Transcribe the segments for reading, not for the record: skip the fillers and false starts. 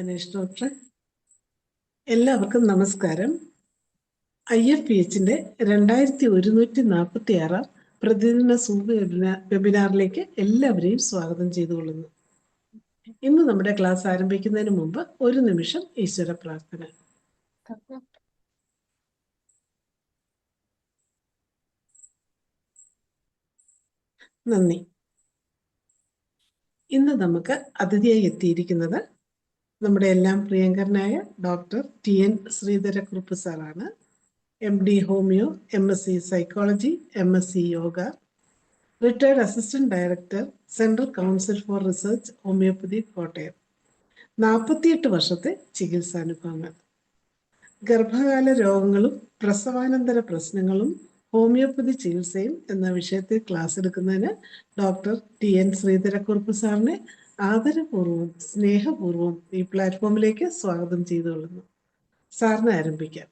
Ganesh doctor, എല്ലാവർക്കും നമസ്കാരം. IFPHന്റെ 2146 പ്രതിദിന വെബിനാറിലേക്ക് എല്ലാവരെയും സ്വാഗതം ചെയ്തുകൊള്ളുന്നു. ഇന്ന് നമ്മുടെ ക്ലാസ് ആരംഭിക്കുന്നതിന് മുമ്പ് ഒരു നിമിഷം ഈശ്വര പ്രാർത്ഥന. നന്ദി. ഇന്ന് നമുക്ക് അതിഥിയായി എത്തിയിരിക്കുന്നത് നമ്മുടെ എല്ലാം പ്രിയങ്കരനായ ഡോക്ടർ TN ശ്രീധരക്കുറുപ്പ് സാറാണ്. MD homeo, MSc psychology, MSc yoga, retired assistant director, central council for research, homoeopathy, Kottayam. 48 വർഷത്തെ ചികിത്സാനുഭവങ്ങൾ. ഗർഭകാല രോഗങ്ങളും പ്രസവാനന്തര പ്രശ്നങ്ങളും ഹോമിയോപ്പതി ചികിത്സയും എന്ന വിഷയത്തിൽ ക്ലാസ് എടുക്കുന്നതിന് ഡോക്ടർ TN ശ്രീധരക്കുറുപ്പ് സാറിനെ ആദരപൂർവ്വം സ്നേഹപൂർവ്വം ഈ പ്ലാറ്റ്ഫോമിലേക്ക് സ്വാഗതം ചെയ്തുകൊള്ളുന്നു. സാറിന് ആരംഭിക്കാം.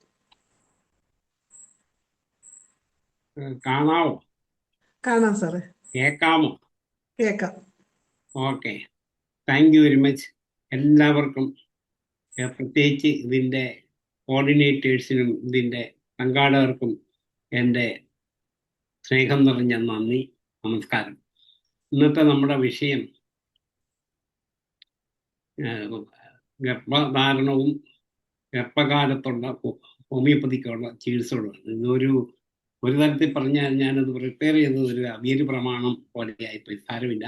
കാണാവോ? കാണാം സാറേ. കേൾക്കാമോ? കേൾക്കാം. Okay, thank you very much. എല്ലാവർക്കും, പ്രത്യേകിച്ച് ഇതിൻ്റെ കോർഡിനേറ്റേഴ്സിനും ഇതിൻ്റെ സംഘാടകർക്കും എൻ്റെ സ്നേഹം നിറഞ്ഞ നന്ദി, നമസ്കാരം. ഇന്നത്തെ നമ്മുടെ വിഷയം ഗർഭധാരണവും ഗർഭകാലത്തുള്ള ഹോമിയോപ്പതിക്കുള്ള ചികിത്സകളുമാണ്. ഒരു തരത്തിൽ പറഞ്ഞാൽ ഞാനത് പ്രിപ്പയർ ചെയ്തത് ഒരു അവിയൽ പ്രമാണം പോലെയായിപ്പോയി. സാരമില്ല,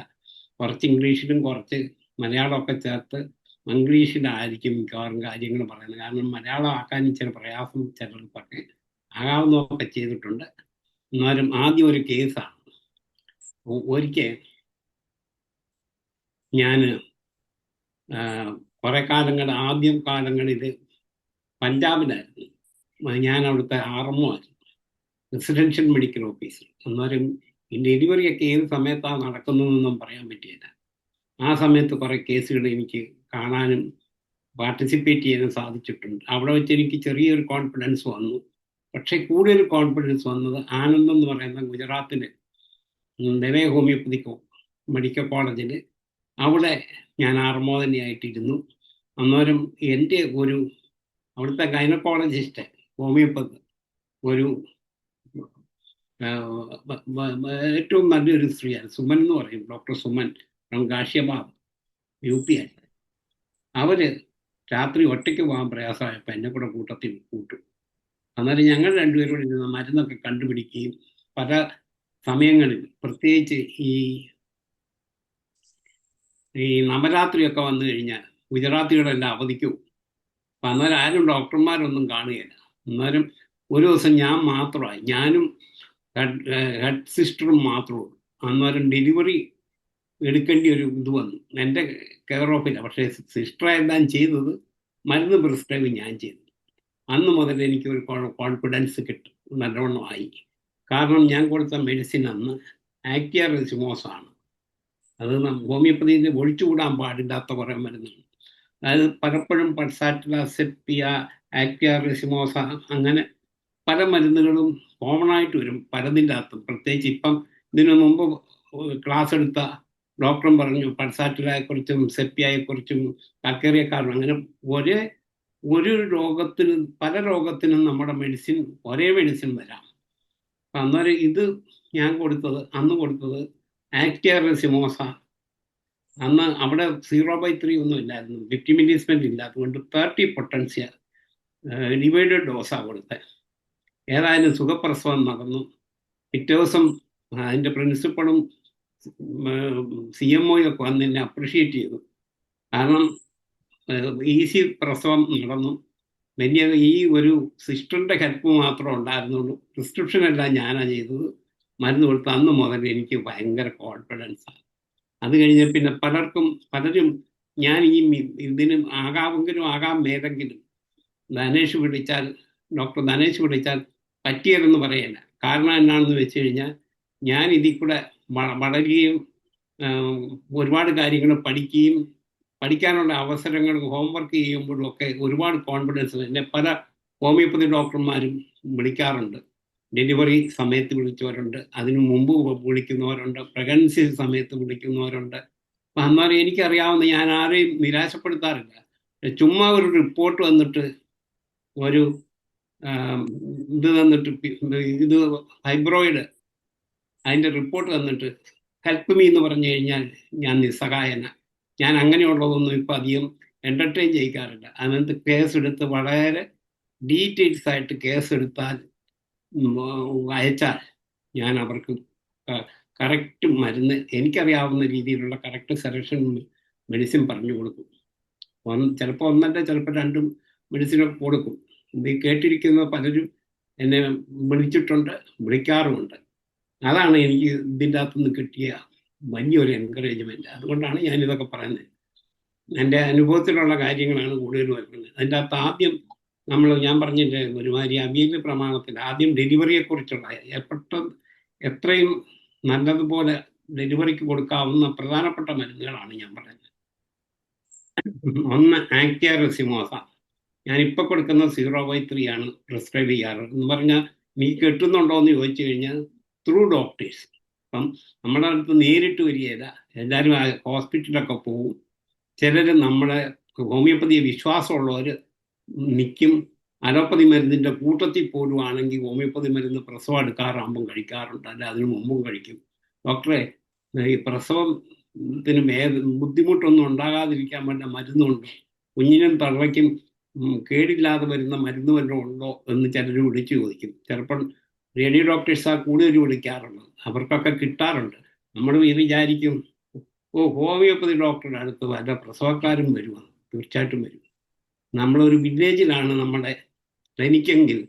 കുറച്ച് ഇംഗ്ലീഷിലും കുറച്ച് മലയാളമൊക്കെ ചേർത്ത് ഇംഗ്ലീഷിലായിരിക്കും മിക്കവാറും കാര്യങ്ങൾ പറയുന്നത്. കാരണം മലയാളം ആക്കാൻ ഇച്ചിരി പ്രയാസം ചിലർക്കൊക്കെ ആകാവുന്നതൊക്കെ ചെയ്തിട്ടുണ്ട്. എന്നാലും ആദ്യം ഒരു കേസാണ്. ഒരിക്കൽ ഞാൻ കുറെ ആദ്യം കാലങ്ങളിൽ പഞ്ചാബിലായിരുന്നു. ഞാൻ അവിടുത്തെ RMO ആയിരുന്നു, റെസിഡൻഷ്യൽ മെഡിക്കൽ ഓഫീസർ. അന്നേരം ഡെലിവറിയൊക്കെ ഏത് സമയത്താണ് നടക്കുന്നതെന്നൊന്നും പറയാൻ പറ്റിയില്ല. ആ സമയത്ത് കുറെ കേസുകൾ എനിക്ക് കാണാനും പാർട്ടിസിപ്പേറ്റ് ചെയ്യാനും സാധിച്ചിട്ടുണ്ട്. അവിടെ വെച്ച് എനിക്ക് ചെറിയൊരു കോൺഫിഡൻസ് വന്നു. പക്ഷെ കൂടുതൽ കോൺഫിഡൻസ് വന്നത് ആനന്ദ് എന്ന് പറയുന്ന ഗുജറാത്തിൽ ദവേ ഹോമിയോപ്പതിക് മെഡിക്കൽ കോളേജിൽ, അവിടെ ഞാൻ RMO തന്നെയായിട്ടിരുന്നു. അന്നേരം എൻ്റെ അവിടുത്തെ ഗൈനക്കോളജിസ്റ്റ് ഹോമിയോപ്പതി ഏറ്റവും നല്ലൊരു സ്ത്രീയാണ്, സുമൻ എന്ന് പറയും, ഡോക്ടർ സുമൻ ഫ്രം ഗാഷിയാബാദ് UP ആയി. അവര് രാത്രി ഒറ്റയ്ക്ക് പോകാൻ പ്രയാസമായപ്പോൾ എന്നെ കൂടെ കൂട്ടത്തിൽ കൂട്ടും. അന്നേരം ഞങ്ങൾ രണ്ടുപേരും കൂടി ഇരുന്ന് മരുന്നൊക്കെ കണ്ടുപിടിക്കുകയും പല സമയങ്ങളിൽ, പ്രത്യേകിച്ച് ഈ നവരാത്രിയൊക്കെ വന്നു കഴിഞ്ഞാൽ ഗുജറാത്തികളെല്ലാം അവധിക്കും. അപ്പം അന്നേരം ആരും ഡോക്ടർമാരൊന്നും കാണുകയില്ല. അന്നേരം ഒരു ദിവസം ഞാൻ മാത്രമായി, ഞാനും ഹെഡ് സിസ്റ്ററും മാത്രമേ ഉള്ളൂ. അന്നേരം ഡെലിവറി എടുക്കേണ്ടി ഒരു ഇത് വന്നു. എൻ്റെ കെയർ ഓഫില്ല. പക്ഷേ സിസ്റ്ററെല്ലാം ചെയ്തത്, മരുന്ന് പ്രിസ്ക്രൈബ് ഞാൻ ചെയ്തു. അന്ന് മുതൽ എനിക്കൊരു കോൺഫിഡൻസ് കിട്ടും, നല്ലവണ്ണമായി. കാരണം ഞാൻ കൊടുത്ത മെഡിസിൻ അന്ന് ആക്റ്റിയ റെസിമോസ് ആണ്. അത് ഹോമിയോപ്പതിയിൽ ഒഴിച്ചുകൂടാൻ പാടില്ലാത്ത കുറേ മരുന്നാണ്. അതായത് പലപ്പോഴും പൾസാറ്റില, സെപ്പിയ, ആക്റ്റിയ റെസിമോസ, അങ്ങനെ പല മരുന്നുകളും കോമൺ ആയിട്ട് വരും പലതിൻ്റെ അകത്തും. പ്രത്യേകിച്ച് ഇപ്പം ഇതിനു മുമ്പ് ക്ലാസ് എടുത്ത ഡോക്ടറും പറഞ്ഞു പൾസാറ്റിലയെക്കുറിച്ചും സെപ്പിയയെക്കുറിച്ചും കാക്കേറിയക്കാരും. അങ്ങനെ ഒരു രോഗത്തിനും പല രോഗത്തിനും നമ്മുടെ മെഡിസിൻ ഒരേ മെഡിസിൻ വരാം. അപ്പം അന്നേരം ഇത് ഞാൻ അന്ന് കൊടുത്തത് ആക്റ്റിയ റെസിമോസ. അന്ന് അവിടെ 0/3 ഒന്നും ഇല്ലായിരുന്നു, 50 മില്ലിസ്മെന്റ് ഇല്ല. അതുകൊണ്ട് 30 പൊട്ടൻഷ്യ ഡിവൈഡഡ് ഡോസാണ് കൊടുത്തത്. ഏതായാലും സുഖപ്രസവം നടന്നു. പിറ്റേ ദിവസം അതിൻ്റെ പ്രിൻസിപ്പളും CMO ഒക്കെ വന്ന് എന്നെ അപ്രിഷ്യേറ്റ് ചെയ്തു. കാരണം ഈസി പ്രസവം നടന്നു. വലിയ ഒരു സിസ്റ്ററിൻ്റെ ഹെൽപ്പ് മാത്രമേ ഉണ്ടായിരുന്നുള്ളൂ. പ്രിസ്ക്രിപ്ഷൻ എല്ലാം ഞാനാണ് ചെയ്തത്. മരുന്ന് കൊടുത്ത് അന്ന് മുതൽ എനിക്ക് ഭയങ്കര കോൺഫിഡൻസാണ്. അത് കഴിഞ്ഞ് പിന്നെ പലരും ഞാൻ ഇതിന് ആകാമെങ്കിലും ആകാം മേലെങ്കിലും ഡോക്ടർ ധനേഷ് വിളിച്ചാൽ പറ്റിയതെന്ന് പറയല്ല. കാരണം എന്നാണെന്ന് വെച്ച് കഴിഞ്ഞാൽ ഞാൻ ഇതിൽ കൂടെ വളരുകയും ഒരുപാട് കാര്യങ്ങൾ പഠിക്കാനുള്ള അവസരങ്ങൾ ഹോംവർക്ക് ചെയ്യുമ്പോഴും ഒക്കെ ഒരുപാട് കോൺഫിഡൻസ്. എന്നെ പല ഹോമിയോപ്പതി ഡോക്ടർമാരും വിളിക്കാറുണ്ട്. ഡെലിവറി സമയത്ത് വിളിച്ചവരുണ്ട്, അതിനു മുമ്പ് വിളിക്കുന്നവരുണ്ട്, പ്രഗ്നൻസി സമയത്ത് വിളിക്കുന്നവരുണ്ട്. അപ്പം അന്നേരം എനിക്കറിയാവുന്ന, ഞാൻ ആരെയും നിരാശപ്പെടുത്താറില്ല. ചുമ്മാ ഒരു റിപ്പോർട്ട് വന്നിട്ട് ഒരു ഇത് തന്നിട്ട് ഇത് ഫൈബ്രോയിഡ് അതിൻ്റെ റിപ്പോർട്ട് തന്നിട്ട് ഹെൽപ്പ് മീ എന്ന് പറഞ്ഞു കഴിഞ്ഞാൽ ഞാൻ നിസ്സഹായന. ഞാൻ അങ്ങനെയുള്ളതൊന്നും ഇപ്പം അധികം എൻ്റർടൈൻ ചെയ്യിക്കാറില്ല. അതിനകത്ത് കേസെടുത്ത് വളരെ ഡീറ്റെയിൽസ് ആയിട്ട് കേസെടുത്താൽ അയച്ചാൽ ഞാൻ അവർക്ക് കറക്റ്റ് മരുന്ന്, എനിക്കറിയാവുന്ന രീതിയിലുള്ള കറക്റ്റ് സെലക്ഷൻ മെഡിസിൻ പറഞ്ഞു കൊടുക്കും. ചിലപ്പോൾ ഒന്നല്ല, ചിലപ്പോൾ രണ്ടും മെഡിസിനൊക്കെ കൊടുക്കും. ഇത് കേട്ടിരിക്കുന്ന പലരും എന്നെ വിളിച്ചിട്ടുണ്ട്, വിളിക്കാറുമുണ്ട്. അതാണ് എനിക്ക് ഇതിൻ്റെ അകത്തുനിന്ന് കിട്ടിയ വലിയൊരു എൻകറേജ്മെൻറ്റ്. അതുകൊണ്ടാണ് ഞാനിതൊക്കെ പറയുന്നത്. എൻ്റെ അനുഭവത്തിലുള്ള കാര്യങ്ങളാണ് കൂടുതൽ വരുന്നത്. അതിൻ്റെ അകത്ത് ആദ്യം ഞാൻ പറഞ്ഞില്ലേ, ഒരുമാതിരി അവിയൽ പ്രമാണത്തിൽ ആദ്യം ഡെലിവറിയെക്കുറിച്ചുള്ള എത്രയും നല്ലതുപോലെ ഡെലിവറിക്ക് കൊടുക്കാവുന്ന പ്രധാനപ്പെട്ട മരുന്നുകളാണ് ഞാൻ പറയുന്നത്. ഒന്ന് ആക്ടിയ റെസിമോസ. ഞാനിപ്പോൾ കൊടുക്കുന്ന 0/3 ആണ് പ്രിസ്ക്രൈബ് ചെയ്യാറ്. എന്ന് പറഞ്ഞാൽ നീ കിട്ടുന്നുണ്ടോ എന്ന് ചോദിച്ചു കഴിഞ്ഞാൽ ത്രൂ ഡോക്ടേഴ്സ്. അപ്പം നമ്മുടെ അടുത്ത് നേരിട്ട് വരികയില്ല, എല്ലാവരും ഹോസ്പിറ്റലൊക്കെ പോകും. ചിലർ നമ്മളെ ഹോമിയോപ്പതിയെ വിശ്വാസമുള്ളവർ നിൽക്കും. അലോപ്പതി മരുന്നിൻ്റെ കൂട്ടത്തിൽ പോലും ആണെങ്കിൽ ഹോമിയോപ്പതി മരുന്ന് പ്രസവം എടുക്കാറാകുമ്പം കഴിക്കാറുണ്ട്, അല്ല അതിനു മുമ്പും കഴിക്കും. ഡോക്ടറെ, ഈ പ്രസവത്തിന് ബുദ്ധിമുട്ടൊന്നും ഉണ്ടാകാതിരിക്കാൻ വേണ്ട മരുന്നുണ്ട്, കുഞ്ഞിനും തള്ളയ്ക്കും കേടില്ലാതെ വരുന്ന മരുന്ന് വല്ലതും ഉണ്ടോ എന്ന് ചിലർ വിളിച്ചു ചോദിക്കും. ചിലപ്പോൾ ലേഡി ഡോക്ടേഴ്സാണ് കൂടുതൽ വിളിക്കാറുള്ളത്, അവർക്കൊക്കെ കിട്ടാറുണ്ട്. നമ്മൾ വിചാരിക്കും, ഹോമിയോപ്പതി ഡോക്ടറുടെ അടുത്ത് വല്ല പ്രസവക്കാരും വരുമോ? തീർച്ചയായിട്ടും വരും. നമ്മളൊരു വില്ലേജിലാണ് നമ്മുടെ ക്ലിനിക്കെങ്കിൽ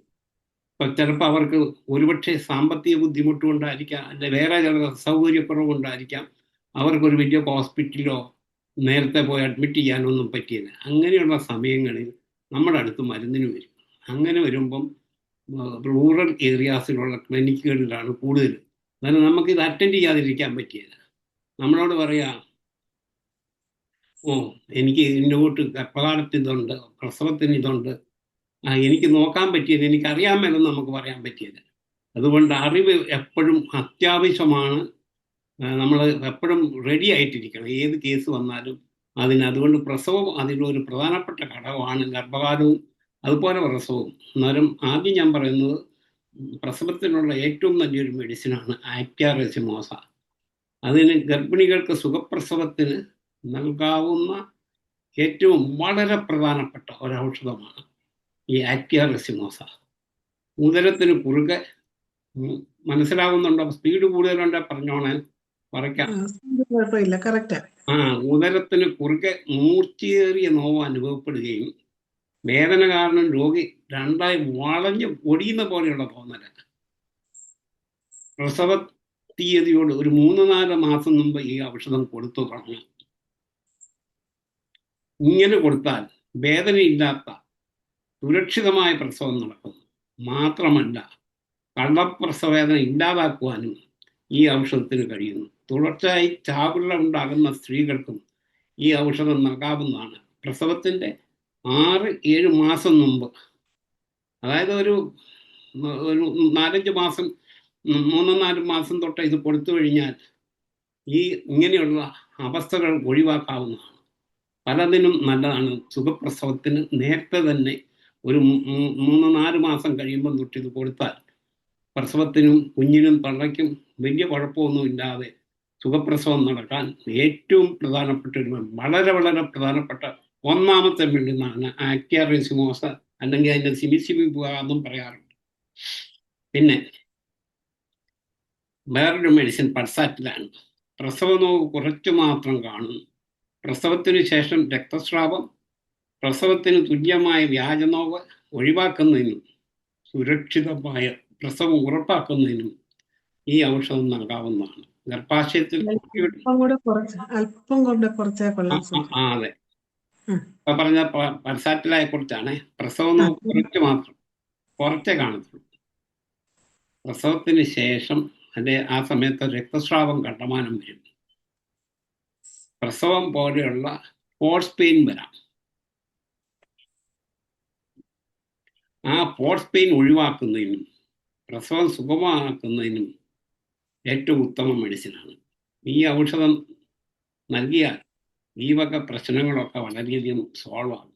ചിലപ്പോൾ അവർക്ക് ഒരുപക്ഷെ സാമ്പത്തിക ബുദ്ധിമുട്ട് കൊണ്ടായിരിക്കാം, അല്ലെ വേറെ ചില സൗകര്യക്കുറവുകൊണ്ടായിരിക്കാം അവർക്കൊരു വലിയ ഹോസ്പിറ്റലോ നേരത്തെ പോയി അഡ്മിറ്റ് ചെയ്യാനൊന്നും പറ്റിയില്ല. അങ്ങനെയുള്ള സമയങ്ങളിൽ നമ്മുടെ അടുത്ത് മരുന്നിന് വരും. അങ്ങനെ വരുമ്പം റൂറൽ ഏരിയാസിലുള്ള ക്ലിനിക്കുകളിലാണ് കൂടുതൽ. അതായത് നമുക്കിത് അറ്റൻഡ് ചെയ്യാതിരിക്കാൻ പറ്റിയില്ല. നമ്മളോട് പറയാം, എനിക്ക് ഇന്നോട്ട് ഗർഭകാലത്ത് ഇതുണ്ട്, പ്രസവത്തിന് ഇതുണ്ട്, എനിക്ക് നോക്കാൻ പറ്റിയത്, എനിക്കറിയാമെന്ന് നമുക്ക് പറയാൻ പറ്റിയത്. അതുകൊണ്ട് അറിവ് എപ്പോഴും അത്യാവശ്യമാണ്. നമ്മൾ എപ്പോഴും റെഡി ആയിട്ടിരിക്കണം ഏത് കേസ് വന്നാലും അതുകൊണ്ട് പ്രസവം അതിലൊരു പ്രധാനപ്പെട്ട ഘടകമാണ്. ഗർഭകാലവും അതുപോലെ പ്രസവവും. എന്നാലും ആദ്യം ഞാൻ പറയുന്നത് പ്രസവത്തിനുള്ള ഏറ്റവും നല്ലൊരു മെഡിസിനാണ് ആക്ടിയ റെസിമോസ. അതിന് ഗർഭിണികൾക്ക് സുഖപ്രസവത്തിന് നൽകാവുന്ന ഏറ്റവും വളരെ പ്രധാനപ്പെട്ട ഒരൗഷധമാണ് ഈ ആക്ടിയ റെസിമോസ. ഉദരത്തിന് കുറുകെ, മനസ്സിലാവുന്നുണ്ടോ? സ്പീഡ് കൂടുതലുണ്ടെ പറഞ്ഞോണേ, പറയ്ക്കാം. കുഴപ്പമില്ല, കറക്റ്റ്. ഉദരത്തിന് കുറുകെ മൂർച്ചയേറിയ നോവ് അനുഭവപ്പെടുകയും വേദന കാരണം രോഗി രണ്ടായി വളഞ്ഞ് ഒടിയുന്ന പോലെയുള്ള തോന്നല്. പ്രസവ തീയതിയോട് ഒരു 3-4 മാസം മുമ്പ് ഈ ഔഷധം കൊടുത്തു തുടങ്ങും. ഇങ്ങനെ കൊടുത്താൽ വേദനയില്ലാത്ത സുരക്ഷിതമായ പ്രസവം നടക്കും. മാത്രമല്ല, കള്ളപ്രസവേദന ഇല്ലാതാക്കുവാനും ഈ ഔഷധത്തിന് കഴിയുന്നു. തുടർച്ചയായി ചാപിള്ള ഉണ്ടാകുന്ന സ്ത്രീകൾക്കും ഈ ഔഷധം നൽകാവുന്നതാണ്. പ്രസവത്തിൻ്റെ 6-7 മാസം മുമ്പ്, അതായത് ഒരു 4-5 മാസം, 3-4 മാസം തൊട്ട് ഇത് കൊടുത്തു കഴിഞ്ഞാൽ ഈ ഇങ്ങനെയുള്ള അവസ്ഥകൾ ഒഴിവാക്കാവുന്നതാണ്. പലതിനും നല്ലതാണ്. സുഖപ്രസവത്തിന് നേരത്തെ തന്നെ ഒരു 3-4 മാസം കഴിയുമ്പം തൊട്ട് ഇത് കൊടുത്താൽ പ്രസവത്തിനും കുഞ്ഞിനും തള്ളയ്ക്കും വലിയ കുഴപ്പമൊന്നും ഇല്ലാതെ സുഖപ്രസവം നടക്കാൻ ഏറ്റവും പ്രധാനപ്പെട്ട വളരെ വളരെ പ്രധാനപ്പെട്ട ഒന്നാമത്തെ മെഡിസിനാണ് ആക്ടിയ റെസിമോസ, അല്ലെങ്കിൽ അതിൻ്റെ സിമിസിമിബുക എന്നും പറയാറുണ്ട്. പിന്നെ വേറൊരു മെഡിസിൻ പൾസാറ്റിലാണ്. പ്രസവ നോവ് കുറച്ചു മാത്രം കാണുന്നു. പ്രസവത്തിന് ശേഷം രക്തസ്രാവം, പ്രസവത്തിന് തുല്യമായ വ്യാജനോവ് ഒഴിവാക്കുന്നതിനും സുരക്ഷിതമായ പ്രസവം ഉറപ്പാക്കുന്നതിനും ഈ ഔഷധം നൽകാവുന്നതാണ്. ഗർഭാശയത്തിൽ അല്പം കൊണ്ട് കുറച്ചേ കൊള്ളാം. അതെ, ഇപ്പൊ പറഞ്ഞ പൾസാറ്റിലായെ കുറിച്ചാണ്. പ്രസവം നോവ് കുറച്ച് മാത്രം, കുറച്ചേ കാണത്തുള്ളൂ. പ്രസവത്തിന് ശേഷം ആ സമയത്ത് രക്തസ്രാവം കണ്ടമാനം വരും. പ്രസവം പോലെയുള്ള ഫോഴ്സ് പെയിൻ വരാം. ആ ഫോഴ്സ് പെയിൻ ഒഴിവാക്കുന്നതിനും പ്രസവം സുഗമമാക്കുന്നതിനും ഏറ്റവും ഉത്തമ മെഡിസിനാണ്. ഈ ഔഷധം നൽകിയാൽ ഈ വക പ്രശ്നങ്ങളൊക്കെ വളരെയധികം സോൾവ് ആകും.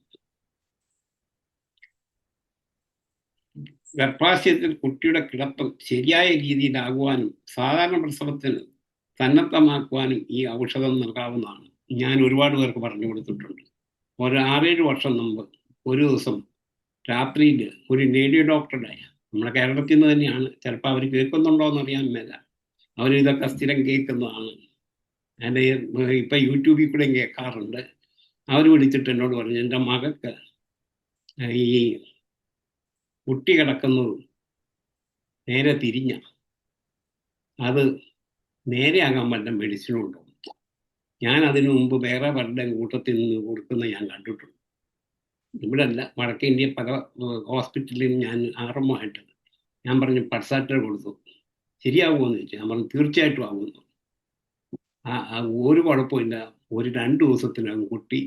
ഗർഭാശയത്തിൽ കുട്ടിയുടെ കിടത്തം ശരിയായ രീതിയിലാകുവാനും സാധാരണ പ്രസവത്തിന് സന്നദ്ധമാക്കുവാനും ഈ ഔഷധം നൽകാവുന്നതാണ്. ഞാൻ ഒരുപാട് പേർക്ക് പറഞ്ഞു കൊടുത്തിട്ടുണ്ട്. ഒരു 6-7 വർഷം മുമ്പ് ഒരു ദിവസം രാത്രിയിൽ ഒരു ലേഡി ഡോക്ടറുടെ, നമ്മുടെ കേരളത്തിൽ നിന്ന് തന്നെയാണ്, ചിലപ്പോൾ അവർ കേൾക്കുന്നുണ്ടോ എന്ന് അറിയാൻ മേല, അവർ ഇതൊക്കെ സ്ഥിരം കേൾക്കുന്നതാണ്, എൻ്റെ ഇപ്പം യൂട്യൂബിൽ കൂടെയും കേൾക്കാറുണ്ട്. അവർ വിളിച്ചിട്ട് എന്നോട് പറഞ്ഞു, എൻ്റെ മകൾക്ക് ഈ കുട്ടി കിടക്കുന്നത് നേരെ തിരിഞ്ഞ, അത് നേരെയാകാൻ വല്ല മെഡിസിനുണ്ടോ? ഞാൻ അതിനു മുമ്പ് വേറെ പലരുടെയും കൂട്ടത്തിൽ നിന്ന് കൊടുക്കുന്ന ഞാൻ കണ്ടിട്ടുണ്ട്. ഇവിടെ അല്ല, വടക്കേ ഇന്ത്യ പല ഹോസ്പിറ്റലിൽ ഞാൻ ആറുമായിട്ട് ഞാൻ പറഞ്ഞു പൾസാറ്റർ കൊടുത്തു, ശരിയാകുമെന്ന് ചോദിച്ചു. ഞാൻ പറഞ്ഞു തീർച്ചയായിട്ടും ആകുമെന്ന്. ഒരു കുഴപ്പമില്ല, ഒരു 2 ദിവസത്തിനകം കുട്ടി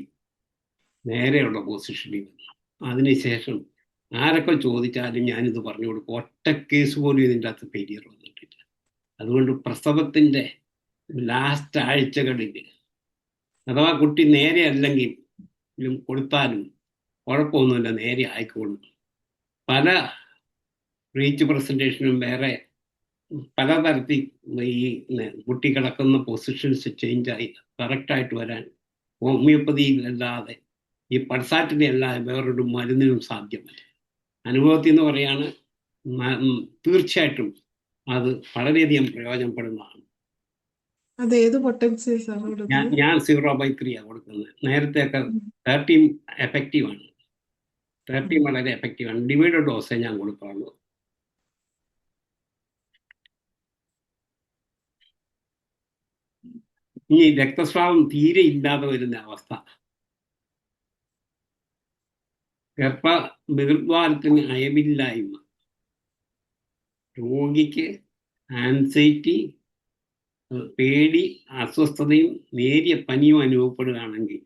നേരെയുള്ള പൊസിഷനിൽ വന്നു. അതിനുശേഷം ആരൊക്കെ ചോദിച്ചാലും ഞാനിത് പറഞ്ഞു കൊടുക്കും. ഒറ്റ കേസ് പോലും ഇതിൻ്റെ അകത്ത് ഫെയിലിയർ വന്നിട്ടില്ല. അതുകൊണ്ട് പ്രസവത്തിൻ്റെ ലാസ്റ്റ് ആഴ്ചകളിൽ അഥവാ കുട്ടി നേരെ അല്ലെങ്കിൽ കൊടുത്താലും കുഴപ്പമൊന്നുമില്ല, നേരെ ആയിക്കോളും. പല റീച്ച് പ്രസൻറ്റേഷനും വേറെ പലതരത്തിൽ ഈ കുട്ടി കിടക്കുന്ന പൊസിഷൻസ് ചേഞ്ചായി കറക്റ്റായിട്ട് വരാൻ ഹോമിയോപ്പതിയിലല്ലാതെ ഈ പൾസാറ്റിനെ അല്ലാതെ വേറൊരു മരുന്നിനും സാധ്യമല്ല. അനുഭവത്തിൽ നിന്ന് പറയാണ്, തീർച്ചയായിട്ടും അത് വളരെയധികം പ്രയോജനപ്പെടുന്നതാണ്. അത് ഏത് പൊട്ടൻസി സാർ ഞാൻ 0/3 കൊടുക്കുന്നത്. നേരത്തെ ഒക്കെ 30 എഫക്റ്റീവാണ്. 30 വളരെ എഫക്റ്റീവാണ്. ഡിവൈഡഡ് ഡോസേ ഞാൻ കൊടുക്കാറുള്ളൂ. ഇനി രക്തസ്രാവം തീരെ ഇല്ലാതെ വരുന്ന അവസ്ഥ, ഗർഭദ്വാരത്തിന് അയവില്ലായ്മ, രോഗിക്ക് ആൻസൈറ്റി, പേടി, അസ്വസ്ഥതയും നേരിയ പനിയും അനുഭവപ്പെടുകയാണെങ്കിൽ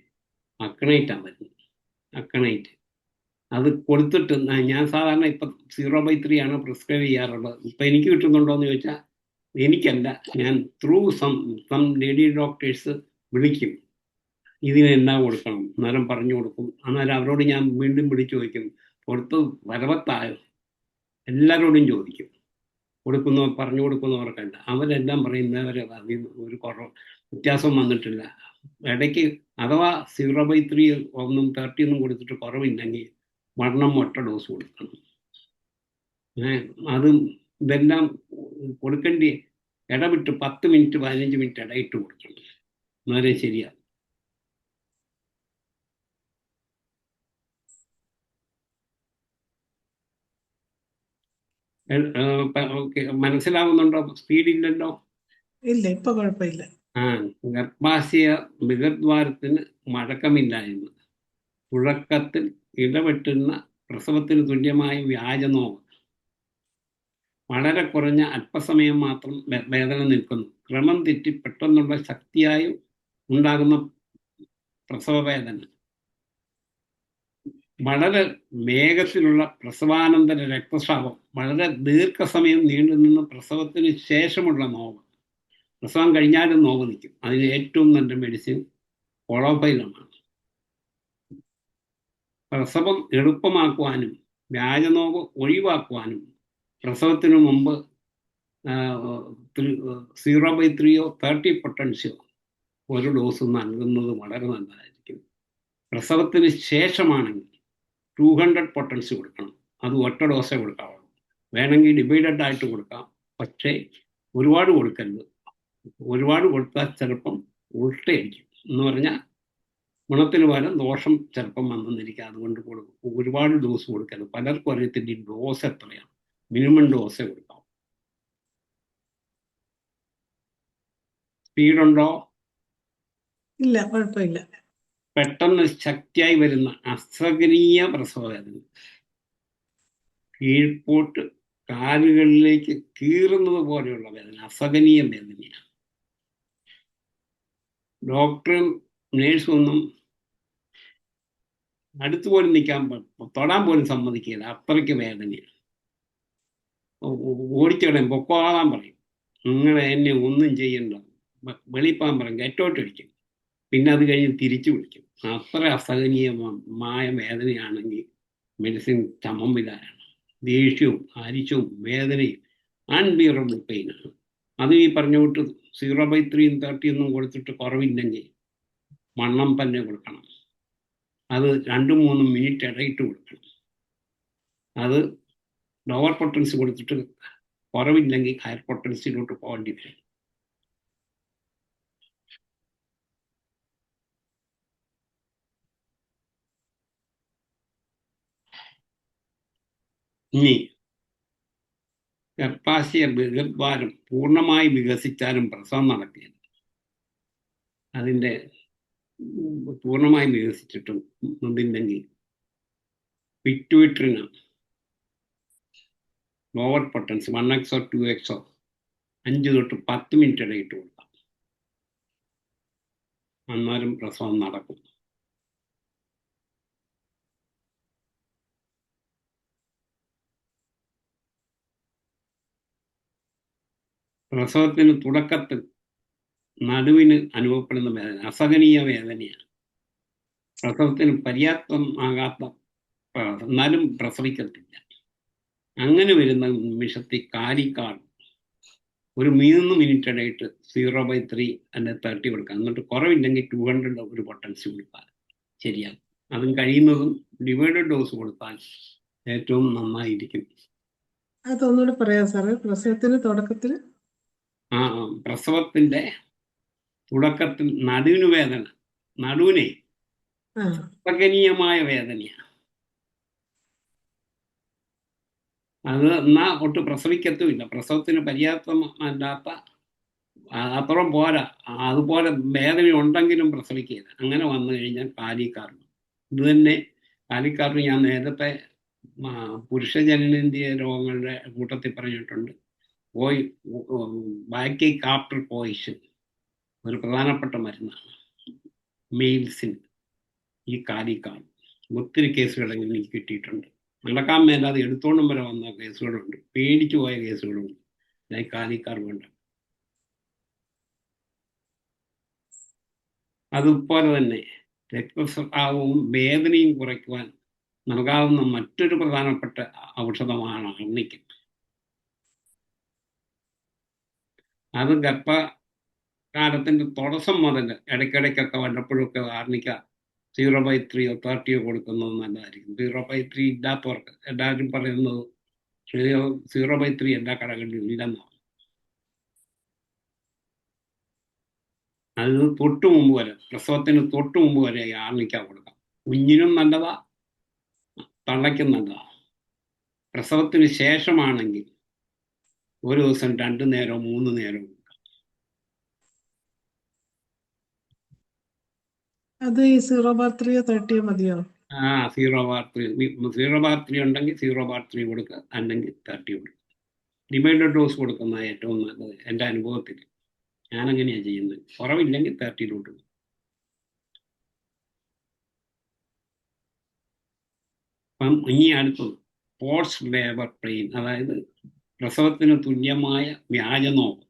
അക്കണൈറ്റാണ് വരുന്നത്. അക്കണൈറ്റ് അത് കൊടുത്തിട്ട് ഞാൻ സാധാരണ ഇപ്പം 0/3 ആണ് പ്രിസ്ക്രൈബ് ചെയ്യാറുള്ളത്. ഇപ്പം എനിക്ക് കിട്ടുന്നുണ്ടോ എന്ന് ചോദിച്ചാൽ എനിക്കല്ല, ഞാൻ ത്രൂ സം ലേഡി ഡോക്ടേഴ്സ് വിളിക്കും, ഇതിനെല്ലാം കൊടുക്കണം, അന്നേരം പറഞ്ഞു കൊടുക്കും. അന്നേരം അവരോട് ഞാൻ വീണ്ടും വിളിച്ചു ചോദിക്കും, പുറത്ത് വരവത്തായോ, എല്ലാവരോടും ചോദിക്കും. പറഞ്ഞു കൊടുക്കുന്നവർക്കല്ല, അവരെല്ലാം പറയുന്നവരെ അതിന് ഒരു വ്യത്യാസം വന്നിട്ടില്ല. ഇടയ്ക്ക് അഥവാ 0/3 ഒന്നും 30 ഒന്നും കൊടുത്തിട്ട് കുറവില്ലെങ്കിൽ ഒറ്റ ഡോസ് കൊടുക്കണം. അത് ഇതെല്ലാം കൊടുക്കേണ്ടി ഇടവിട്ട് 10 മിനിറ്റ് 15 മിനിറ്റ് ഇടയിട്ട് കൊടുക്കണം, എന്നാലേ ശരിയാ. മനസ്സിലാവുന്നുണ്ടോ? സ്പീഡില്ലല്ലോ? ഇല്ല, ഇപ്പൊ കുഴപ്പമില്ല. ഗർഭാശയ ബൃഹദ്വാരത്തിന് മടക്കമില്ലായ്മ, തുടക്കത്തിൽ ഇടപെട്ടുന്ന പ്രസവത്തിന് തുല്യമായ വ്യാജനോവ്, വളരെ കുറഞ്ഞ അല്പസമയം മാത്രം വേദന നിൽക്കുന്നു, ക്രമം തെറ്റി പെട്ടെന്നുള്ള ശക്തിയായും ഉണ്ടാകുന്ന പ്രസവ വേദന, വളരെ വേഗത്തിലുള്ള പ്രസവാനന്തര രക്തസ്രാവം, വളരെ ദീർഘസമയം നീണ്ടുനിന്ന പ്രസവത്തിന് ശേഷമുള്ള നോവ്, പ്രസവം കഴിഞ്ഞാലും നോവ് നിൽക്കും. അതിന് ഏറ്റവും നല്ല മെഡിസിൻ കൊളോഫൈലമാണ്. പ്രസവം എളുപ്പമാക്കുവാനും വ്യാജനോവ് ഒഴിവാക്കുവാനും പ്രസവത്തിനു മുമ്പ് 0/3 30 പൊട്ടൻഷ്യോ ഒരു ഡോസ് നൽകുന്നത് വളരെ നല്ലതായിരിക്കും. പ്രസവത്തിന് ശേഷമാണെങ്കിൽ 200 പൊട്ടൻസി കൊടുക്കണം. അത് ഒറ്റ ഡോസേ കൊടുക്കാവുള്ളൂ. വേണമെങ്കിൽ ഡിവൈഡഡ് ആയിട്ട് കൊടുക്കാം, പക്ഷേ ഒരുപാട് കൊടുക്കരുത്. ഒരുപാട് കൊടുത്താൽ ചിലപ്പം ഉൾട്ടയടിക്കും. എന്ന് പറഞ്ഞാൽ ഗുണത്തിന് പകരം ദോഷം ചിലപ്പം വന്നെന്നിരിക്കുക. അതുകൊണ്ട് ഒരുപാട് ഡോസ് കൊടുക്കരുത്. പലർക്കും അറിയത്തില്ല ഈ ഡോസ് എത്രയാണ്. മിനിമം ഡോസേ കൊടുക്കാം. സ്പീഡുണ്ടോ? ഇല്ല, കുഴപ്പമില്ല. പെട്ടെന്ന് ശക്തിയായി വരുന്ന അസഹനീയ പ്രസവവേദന, കീഴ്പോട്ട് കാലുകളിലേക്ക് കീറുന്നത് പോലെയുള്ള വേദന, അസഹനീയ വേദനയാണ്. ഡോക്ടറും നേഴ്സും ഒന്നും അടുത്ത് പോലും തൊടാൻ പോലും സമ്മതിക്കില്ല, അത്രയ്ക്ക് വേദനയാണ്. ഓടിച്ചോടാൻ പൊക്കോളാൻ പറയും. നിങ്ങൾ എന്നെ ഒന്നും ചെയ്യണ്ട, വെളിപ്പാൻ പറയും, ഗെറ്റോട്ടടിക്കും. പിന്നെ അത് കഴിഞ്ഞ് തിരിച്ചു വിളിക്കും. അത്ര അസഹനീയമായ വേദനയാണെങ്കിൽ മെഡിസിൻ ചമമ്പിലാണ്. ദേഷ്യവും അരിശവും വേദനയും അൺബിയറബിൾ പെയിനാണ്. അത് ഈ പറഞ്ഞു വിട്ട് 0/3 30 ഒന്നും കൊടുത്തിട്ട് കുറവില്ലെങ്കിൽ വണ്ണം തന്നെ കൊടുക്കണം. അത് 2-3 മിനിറ്റ് ഇടയിട്ട് കൊടുക്കണം. അത് ലോവർ പൊട്ടൻസി കൊടുത്തിട്ട് കുറവില്ലെങ്കിൽ ഹയർ പൊട്ടൻസിയിലോട്ട് പോകേണ്ടി വരും. ഇനി ഗർഭാശയ ബൃഹദ്വാരം പൂർണ്ണമായി വികസിച്ചാലും പ്രസവം നടക്കില്ല. അതിൻ്റെ പൂർണ്ണമായി വികസിച്ചിട്ടും ഇതില്ലെങ്കിൽ പിറ്റ്യൂട്ടറിന് ലോവർ പൊട്ടൻസി 1x 2x 5 തൊട്ട് 10 മിനിറ്റ് ഇടയിട്ട് കൊടുക്കാം. അന്നേരം പ്രസവം നടക്കും. പ്രസവത്തിന് തുടക്കത്തിൽ നടുവിന് അനുഭവപ്പെടുന്ന വേദന അസഹനീയ വേദനയാണ്. പ്രസവത്തിന് പര്യാപ്തമാകാത്ത എന്നാലും പ്രസവിക്കത്തില്ല. അങ്ങനെ വരുന്ന നിമിഷത്തിൽ കാലിക്കാട് ഒരു 3 മിനിറ്റ് ഇടയിട്ട് 0/3 അല്ലെ 30 കൊടുക്കാം. എന്നിട്ട് കുറവില്ലെങ്കിൽ 200 ഒരു പൊട്ടൻസി കൊടുത്താൽ ശരിയാകും. അതും കഴിയുന്നതും ഡിവൈഡഡ് ഡോസ് കൊടുത്താൽ ഏറ്റവും നന്നായിരിക്കും. അതൊന്നുകൂടെ പറയാം സാറേ. പ്രസവത്തിന് തുടക്കത്തിൽ പ്രസവത്തിന്റെ തുടക്കത്തിൽ നടുവിന് വേദന, നടുവിനെ അസഹനീയമായ വേദനയാണ്. അത് എന്നാ ഒട്ട് പ്രസവിക്കത്തുമില്ല. പ്രസവത്തിന് പര്യാപ്തമല്ലാത്ത അപ്പുറം പോരാ, അതുപോലെ വേദന ഉണ്ടെങ്കിലും പ്രസവിക്കില്ല. അങ്ങനെ വന്നു കഴിഞ്ഞാൽ കാലിക്കാർഡ്. ഇത് തന്നെ കാലിക്കാർഡ് ഞാൻ നേരത്തെ പുരുഷ ജനനേന്ദ്രിയ രോഗങ്ങളുടെ കൂട്ടത്തിൽ പറഞ്ഞിട്ടുണ്ട്. ബാക്കേക്ക് ആഫ്റ്റർ പോയിഷൻ ഒരു പ്രധാനപ്പെട്ട മരുന്നാണ് മെയിൽസിന്. ഈ കാലിക്കാർഡ് ഒത്തിരി കേസുകളിൽ എനിക്ക് കിട്ടിയിട്ടുണ്ട്. നടക്കാൻ മേലാതെ എടുത്തോണ്ടും വരെ വന്ന കേസുകളുണ്ട്, പേടിച്ചു പോയ കേസുകളുണ്ട്. ഞാൻ കാലിക്കാർഡ് വേണ്ട. അതുപോലെ തന്നെ രക്തസ്രാവവും വേദനയും കുറയ്ക്കുവാൻ നൽകാവുന്ന മറ്റൊരു പ്രധാനപ്പെട്ട ഔഷധമാണ് ആർണിക്ക. അത് ഗർഭകാലത്തിന്റെ തുടക്കം മുതൽ ഇടയ്ക്കിടയ്ക്കൊക്കെ വല്ലപ്പോഴൊക്കെ ആർണിക്ക 0/3 30 കൊടുക്കുന്നത് നല്ലതായിരിക്കും. 0/3 ഇല്ലാത്തവർക്ക് എല്ലാവരും പറയുന്നത് 0/3 എല്ലാ കടകളിലും ഇല്ലെന്നാണ്. അത് തൊട്ട് മുമ്പ് വരെ, പ്രസവത്തിന് തൊട്ട് മുമ്പ് വരെ ആർണിക്ക കൊടുക്കാം. കുഞ്ഞിനും നല്ലതാ, തള്ളയ്ക്കും നല്ലതാ. പ്രസവത്തിന് ശേഷമാണെങ്കിൽ ഒരു ദിവസം 2 നേരവും 3 നേരവും. അത് ഈ 0/3 30 മതിയോ? 0/3 ഉണ്ടെങ്കിൽ 0/3 കൊടുക്കുക, അല്ലെങ്കിൽ 30 കൊടുക്കുക. ഡിവൈഡഡ് ഡോസ് കൊടുക്കുന്ന ഏറ്റവും നല്ലത് എൻ്റെ അനുഭവത്തിൽ. ഞാനങ്ങനെയാണ് ചെയ്യുന്നത്. കുറവില്ലെങ്കിൽ 30 അപ്പം ഇനി അടുത്തത് പോസ്റ്റ് ലേബർ പെയിൻ, അതായത് പ്രസവത്തിന് തുല്യമായ വ്യാജനോവ്.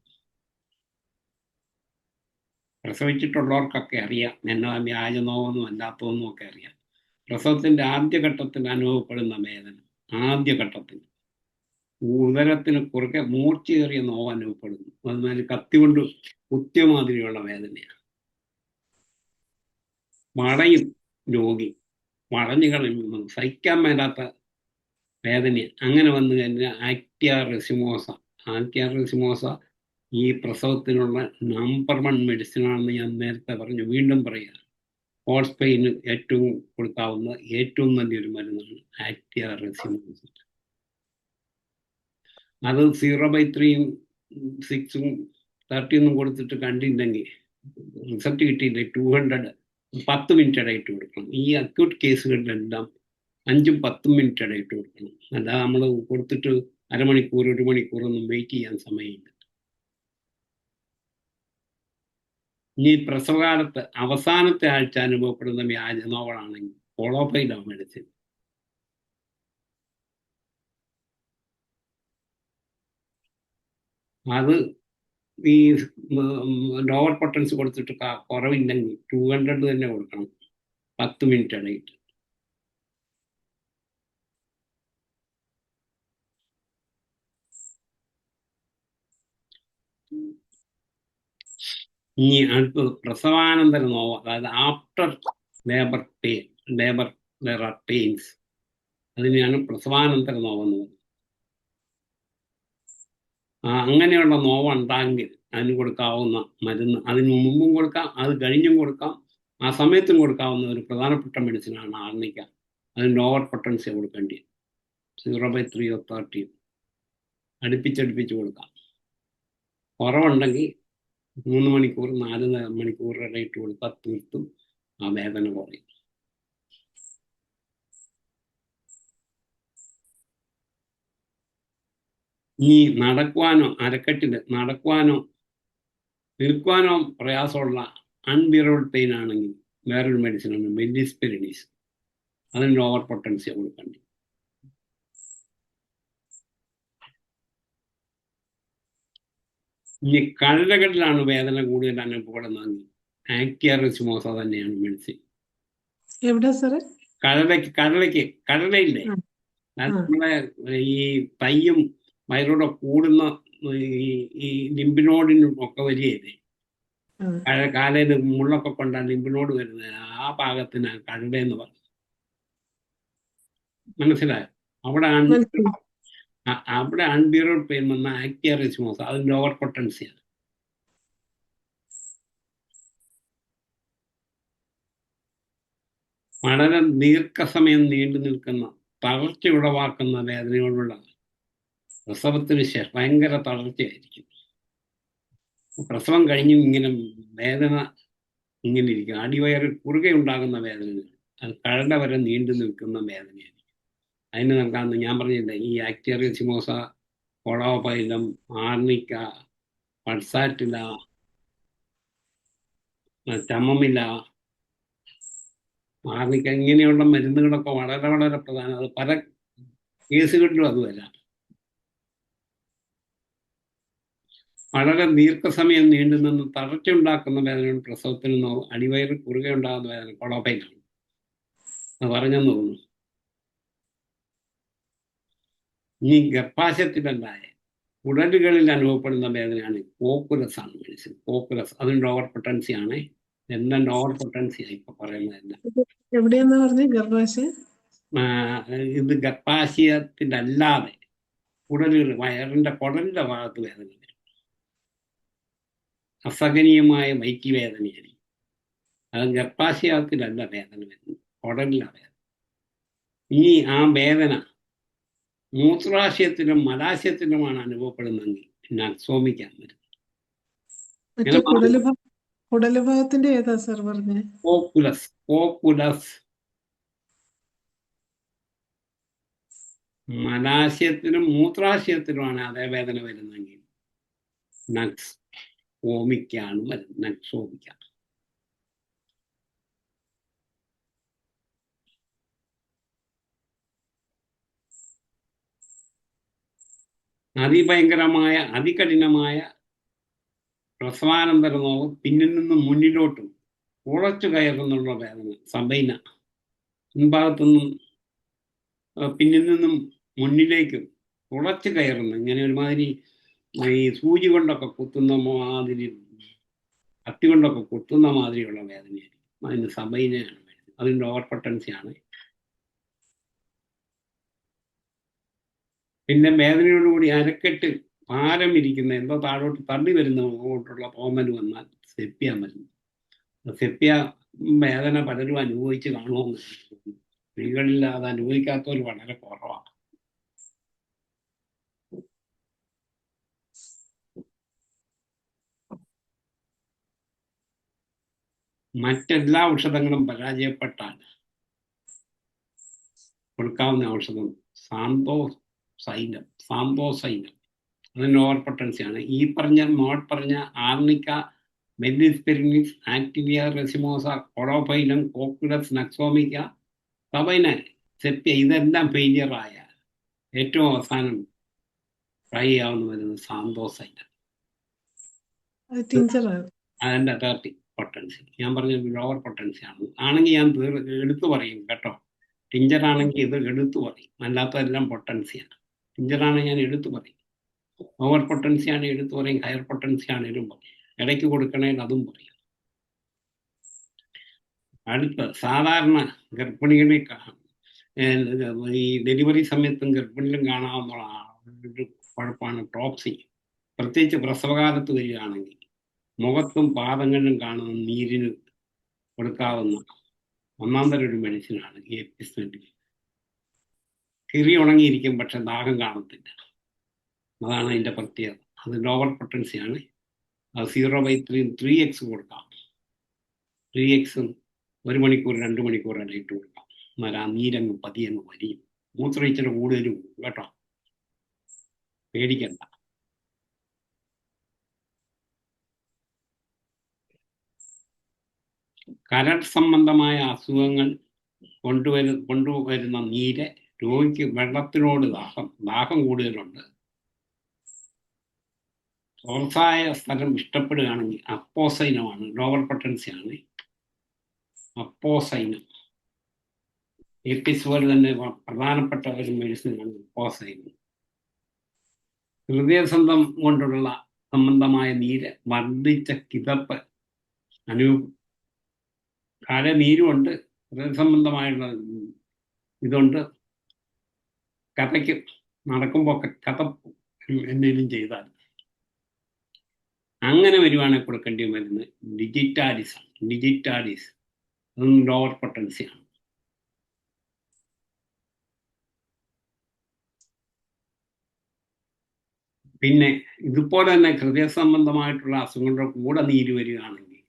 പ്രസവിച്ചിട്ടുള്ളവർക്കൊക്കെ അറിയാം എന്നാ വ്യാജനോവെന്നും അല്ലാത്തതെന്നും ഒക്കെ അറിയാം. പ്രസവത്തിന്റെ ആദ്യഘട്ടത്തിൽ അനുഭവപ്പെടുന്ന വേദന, ആദ്യഘട്ടത്തിൽ ഉദരത്തിന് കുറുകെ മൂർച്ചയേറിയ നോവ് അനുഭവപ്പെടുന്നു. എന്നാൽ കത്തി കൊണ്ട് കുത്തിയ മാതിരിയുള്ള വേദനയാണ്. വളയും രോഗി വളഞ്ഞു കളയുന്നു, സഹിക്കാൻ മേലാത്ത വേദന. അങ്ങനെ വന്നു കഴിഞ്ഞാൽ ആക്റ്റിയ റെസിമോസ ഈ പ്രസവത്തിനുള്ള നമ്പർ 1 മെഡിസിനാണെന്ന് ഞാൻ നേരത്തെ പറഞ്ഞു. വീണ്ടും പറയുക, പോസ്റ്റ് പെയിന് ഏറ്റവും കൊടുക്കാവുന്ന ഏറ്റവും നല്ലൊരു മരുന്നാണ് ആക്റ്റിയ റെസിമോസ. അത് 0/3 6 30 കൊടുത്തിട്ട് കണ്ടില്ലെങ്കിൽ, റിസൾട്ട് കിട്ടിയില്ല, 200 10 മിനിറ്റ് ഇടയിട്ട് കൊടുക്കണം. ഈ അക്യൂട്ട് കേസുകളിലെല്ലാം 5-10 മിനിറ്റ് ഇടയിട്ട് കൊടുക്കണം. അല്ലാതെ നമ്മൾ കൊടുത്തിട്ട് അരമണിക്കൂർ 1 മണിക്കൂറൊന്നും വെയിറ്റ് ചെയ്യാൻ സമയമില്ല. ഇനി പ്രസവകാലത്ത് അവസാനത്തെ ആഴ്ച അനുഭവപ്പെടുന്ന വ്യാജനോവളാണെങ്കിൽ കോളോപൈഡാണ് മെഡിസിൻ. അത് ഈ ലോവർ പൊട്ടൻസ് കൊടുത്തിട്ട് കുറവില്ലെങ്കിൽ 200 തന്നെ കൊടുക്കണം, 10 മിനിറ്റ് ഇടയിട്ട്. ഇനി അടുത്തത് പ്രസവാനന്തര നോവ്, അതായത് after labour pain, labour pains, അതിനെയാണ് പ്രസവാനന്തര നോവെന്ന് പറയുന്നത്. അങ്ങനെയുള്ള നോവുണ്ടെങ്കിൽ അതിന് കൊടുക്കാവുന്ന മരുന്ന്, അതിന് മുമ്പും കൊടുക്കാം, അത് കഴിഞ്ഞും കൊടുക്കാം, ആ സമയത്തും കൊടുക്കാവുന്ന ഒരു പ്രധാനപ്പെട്ട മെഡിസിനാണ് ആർണിക്ക. അതിന് ഓവർ പൊട്ടൻസി കൊടുക്കേണ്ടി 0/3 30 അടുപ്പിച്ചടുപ്പിച്ച് കൊടുക്കാം. കുറവുണ്ടെങ്കിൽ 3 മണിക്കൂർ 4 മണിക്കൂർ ഇട്ട് കൊടുത്താൽ തീർത്തും ആ വേദന കുറയും. ഇനി നടക്കുവാനോ നടക്കുവാനോ നിൽക്കുവാനോ പ്രയാസമുള്ള അൺബിയറബിൾ പെയിൻ ആണെങ്കിൽ വേറൊരു മെഡിസിനാണ് മെഡിസ്പെരിനീസ്. അതിന് ഓവർ പൊട്ടൻസി കൊടുക്കേണ്ടി. ഇനി കഴലകളിലാണ് വേദന കൂടുതൽ അനുഭവപ്പെടുന്നതെങ്കിൽ ആക്റ്റിയ റെസിമോസ തന്നെയാണ് മെഡിസിൻ. എവിടെ സാറേ? കഴലയില്ലേ, നമ്മളെ ഈ തയ്യും വയറോടെ കൂടുന്ന ഈ ലിംബിനോഡിനും ഒക്കെ വരികയില്ലേ, കാലയിൽ മുള്ളൊക്കെ കൊണ്ടാണ് ലിംബിനോട് വരുന്നത്, ആ ഭാഗത്തിനാണ് കഴലെന്ന് പറയുന്നത്. മനസ്സിലായോ? അവിടെ അൺബിയറബിൾ പെയിൻ വന്ന ആക്റ്റിയ റെസിമോസ, അതിൻ്റെ ഓവർ പൊട്ടൻസിയാണ്. വളരെ ദീർഘസമയം നീണ്ടു നിൽക്കുന്ന തളർച്ച ഉളവാക്കുന്ന വേദനയോടുള്ള പ്രസവത്തിന് ശേഷം ഭയങ്കര തളർച്ചയായിരിക്കും. പ്രസവം കഴിഞ്ഞും ഇങ്ങനെ വേദന ഇങ്ങനെ ഇരിക്കും. അടിവയറിൽ കുറുകെ ഉണ്ടാകുന്ന വേദനകൾ, അത് കഴല വരെ നീണ്ടു നിൽക്കുന്ന വേദനയായിരിക്കും. അതിന് നമുക്കാന്ന് ഞാൻ പറഞ്ഞില്ല, ഈ ആക്റ്റിയ റെസിമോസ, കൊളോപൈലം, ആർണിക്ക, പൾസാറ്റില, ചമമില, ആർണിക്ക, ഇങ്ങനെയുള്ള മരുന്നുകളൊക്കെ വളരെ വളരെ പ്രധാനം. അത് പല കേസുകളിലും അത് വരാം. വളരെ ദീർഘസമയം നീണ്ടു നിന്ന് തളർച്ച ഉണ്ടാക്കുന്ന വേദനയാണ് പ്രസവത്തിൽ അടിവയറ് കുറുകെ ഉണ്ടാകുന്ന വേദന കൊളോപൈലാണ്. അത് പറഞ്ഞെന്ന് തോന്നുന്നു. ഇനി ഗർഭാശയത്തിലുണ്ടായ ഉടലുകളിൽ അനുഭവപ്പെടുന്ന വേദനയാണ് കോക്കുലസ് ആണ് മെഡിസിൻ. കോക്കുലസ് അതിൻ്റെ ഓവർ പൊട്ടൻസി ആണ്. എല്ലാം ഓവർ പൊട്ടൻസിയാണ് ഇപ്പൊ പറയുന്നതെല്ലാം. എവിടെയാന്ന് പറഞ്ഞ ഗർഭാശയം? ഇത് ഗർഭാശയത്തിലല്ലാതെ കുടലുകൾ, വയറിന്റെ കുടലിന്റെ ഭാഗത്ത് വേദന വരും. അസഹനീയമായ വയറ്റുവേദനയായിരിക്കും. അത് ഗർഭാശയത്തിലല്ല വേദന വരുന്നത്, കുടലിലാണ് വേദന. ഇനി ആ വേദന മൂത്രാശയത്തിലും മലാശയത്തിലുമാണ് അനുഭവപ്പെടുന്നതെങ്കിൽ നക്സോമിക്കാൻ വരും. കുടലുഭാഗത്തിന്റെ ഏതാ സാർ പറഞ്ഞേ? കോക്കുലസ്. മലാശയത്തിലും മൂത്രാശയത്തിലുമാണ് അതേ വേദന വരുന്നതെങ്കിൽ നക്സോമിക്കാണ് വരുന്നത്. നക്സോമിക്ക. അതിഭയങ്കരമായ അതികഠിനമായ പ്രസവാനന്തര നോവ്, പിന്നിൽ നിന്നും മുന്നിലോട്ടും ഉളച്ചു കയറുന്നുള്ള വേദന, സബൈന. മുൻഭാഗത്തുനിന്നും പിന്നിൽ നിന്നും മുന്നിലേക്കും ഉളച്ചു കയറുന്നു, ഇങ്ങനെ ഒരുമാതിരി ഈ സൂചി കൊണ്ടൊക്കെ കുത്തുന്ന മാതിരി, കത്തി കൊണ്ടൊക്കെ കുത്തുന്ന മാതിരിയുള്ള വേദനയായിരിക്കും. അതിന് സബൈനയാണ് വേദന. അതിൻ്റെ ഓവർ പൊട്ടൻസിയാണ്. പിന്നെ വേദനയോടുകൂടി അരക്കെട്ട് ഭാരം ഇരിക്കുന്ന, എന്തോ താഴോട്ട് തള്ളി വരുന്ന മുഖോട്ടുള്ള തോന്നൽ വന്നാൽ സെപ്യ മരുന്ന്. സെപ്യ വേദന പലരും അനുഭവിച്ച് കാണുമെന്ന്. സ്ത്രീകളിൽ അത് അനുഭവിക്കാത്തവർ വളരെ കുറവാണ്. മറ്റെല്ലാ ഔഷധങ്ങളും പരാജയപ്പെട്ടാൽ കൊടുക്കാവുന്ന ഔഷധം സാന്തോസൈലം. അതിന് ഓവർ പൊട്ടൻസിയാണ്. ഈ പറഞ്ഞ ആർണിക്ക, മെഡിസ്പെരിനിസ്, ആക്ടിവിയ റെസിമോസ, കൊളോപൈലം, കോക്കുലസ്, നക്സോമിക്ക, സബൈന, സെപ്യ, ഇതെല്ലാം ഫെയിലിയറായ ഏറ്റവും അവസാനം ട്രൈ ചെയ്യാവുന്ന വരുന്നത് സാന്തോസൈലം. അതിൻ്റെ 30 പൊട്ടൻസി. ഞാൻ പറഞ്ഞ ലോവർ പൊട്ടൻസി ആണെങ്കിൽ ഞാൻ എടുത്തു പറയും കേട്ടോ. ടിഞ്ചറാണെങ്കിൽ ഇത് എടുത്തു പറയും, അല്ലാത്തതെല്ലാം പൊട്ടൻസിയാണ്. ടിഞ്ചറാണെങ്കിൽ ഞാൻ എടുത്തു പറയും. ഓവർ പൊട്ടൻസി ആണ് എടുത്ത് പറയും, ഹയർ പൊട്ടൻസി ആണെങ്കിലും പറയും, ഇടയ്ക്ക് കൊടുക്കണേൽ അതും പറയും. അടുത്ത സാധാരണ ഗർഭിണികളെ ഈ ഡെലിവറി സമയത്തും ഗർഭിണിയിലും കാണാവുന്ന ഒരു കുഴപ്പമാണ് ടോപ്സി. പ്രത്യേകിച്ച് പ്രസവകാലത്ത് വരികയാണെങ്കിൽ മുഖത്തും പാദങ്ങളിലും കാണുന്ന നീരിന് കൊടുക്കാവുന്ന ഒന്നാം തരം ഒരു മെഡിസിനാണ് ഈ എപ്പിസ്മെന്റ്. കിറി ഉണങ്ങിയിരിക്കും, പക്ഷെ ദാഹം കാണത്തില്ല. അതാണ് അതിൻ്റെ പ്രത്യേകത. അത് ലോവർ പൊട്ടൻസി ആണ്. അത് 0/3 3x കൊടുക്കാം. 3x 1 മണിക്കൂർ 2 മണിക്കൂർ ഇടയിട്ട് കൊടുക്കാം. എന്നാൽ ആ നീരങ്ങ് പതിയങ്ങ് വലിയും. മൂത്രം ഇച്ചിരി കൂടുതലും കേട്ടോ, പേടിക്കണ്ട. കരൾ സംബന്ധമായ അസുഖങ്ങൾ കൊണ്ടുവരുന്ന നീര് രോഗിക്ക് വെള്ളത്തിനോട് ദാഹം കൂടുതലുണ്ട്, തുറസായ സ്ഥലം ഇഷ്ടപ്പെടുകയാണെങ്കിൽ അപ്പോസൈനമാണ്, ലോവർ പൊട്ടൻസി ആണ്. അപ്പോസൈനം എപ്പിസ് പോലെ തന്നെ പ്രധാനപ്പെട്ട ഒരു മെഡിസിനാണ് അപ്പോസൈനം. ഹൃദയസന്ധം കൊണ്ടുള്ള സംബന്ധമായ നീര്, വർദ്ധിച്ച കിതപ്പ് കാല നീരുമുണ്ട്, ഹൃദയ സംബന്ധമായുള്ള ഇതുണ്ട്. കഥയ്ക്ക് നടക്കുമ്പോൾ കഥ എന്തെങ്കിലും ചെയ്താൽ അങ്ങനെ വരുവാണെങ്കിൽ കൊടുക്കേണ്ടി മരുന്ന് ഡിജിറ്റാലിസ് ആണ്. ഡിജിറ്റാലിസ് അതും ലോവർ പൊട്ടൻസിയാണ്. പിന്നെ ഇതുപോലെ തന്നെ ഹൃദയ സംബന്ധമായിട്ടുള്ള അസുഖങ്ങളുടെ കൂടെ നീര് വരികയാണെങ്കിൽ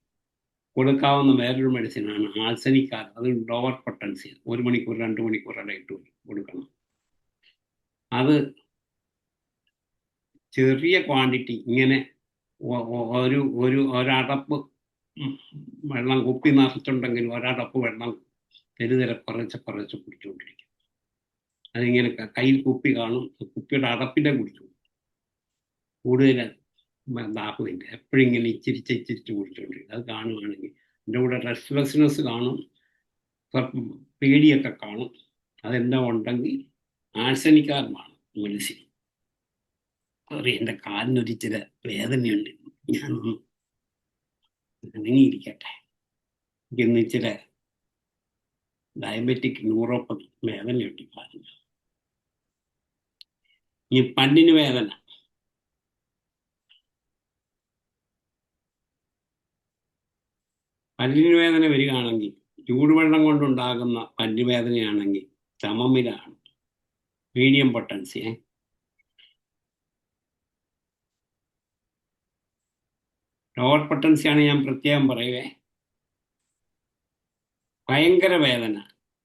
കൊടുക്കാവുന്ന വേറൊരു മെഡിസിനാണ് ആൾസനിക്. അത് ലോവർ പൊട്ടൻസി, 1 മണിക്കൂർ 2 മണിക്കൂർ ഇടയിട്ട് കൊടുക്കണം. അത് ചെറിയ ക്വാണ്ടിറ്റി, ഇങ്ങനെ ഒരടപ്പ് വെള്ളം കുപ്പി നിറച്ചുണ്ടെങ്കിൽ ഒരടപ്പ് വെള്ളം തെരുതെരെ കുറച്ച് കുടിച്ചുകൊണ്ടിരിക്കും. അതിങ്ങനെ കയ്യിൽ കുപ്പി കാണും, കുപ്പിയുടെ അടപ്പിൻ്റെ കുടിച്ചു. കൂടുതൽ ദാഹമില്ല, എപ്പോഴും ഇങ്ങനെ ഇച്ചിരിച്ച് കുടിച്ചുകൊണ്ടിരിക്കും. അത് കാണുകയാണെങ്കിൽ എൻ്റെ കൂടെ റെസ്റ്റ്ലെസ്നെസ് കാണും, പേടിയൊക്കെ കാണും. അതെല്ലാം ഉണ്ടെങ്കിൽ ആഴ്സനിക്കാരമാണ് മെഡിസിൻ. എൻ്റെ കാലിനൊരിച്ചിരി വേദനയുണ്ട്, ഞാനൊന്ന് അനങ്ങിയിരിക്കട്ടെ. എനിക്കിന്ന് ഇച്ചിരി ഡയബറ്റിക് ന്യൂറോപ്പതി വേദനയുണ്ട് കാലിന്. ഈ പല്ലിന് വേദന, പല്ലിന് വേദന വരികയാണെങ്കിൽ ചൂടുവെള്ളം കൊണ്ടുണ്ടാകുന്ന പല്ലുവേദനയാണെങ്കിൽ ചമമിലാണ്, മീഡിയം പൊട്ടൻസി. ലോവർ പൊട്ടൻസിയാണ് ഞാൻ പ്രത്യേകം പറയുവേ. ഭയങ്കര വേദന,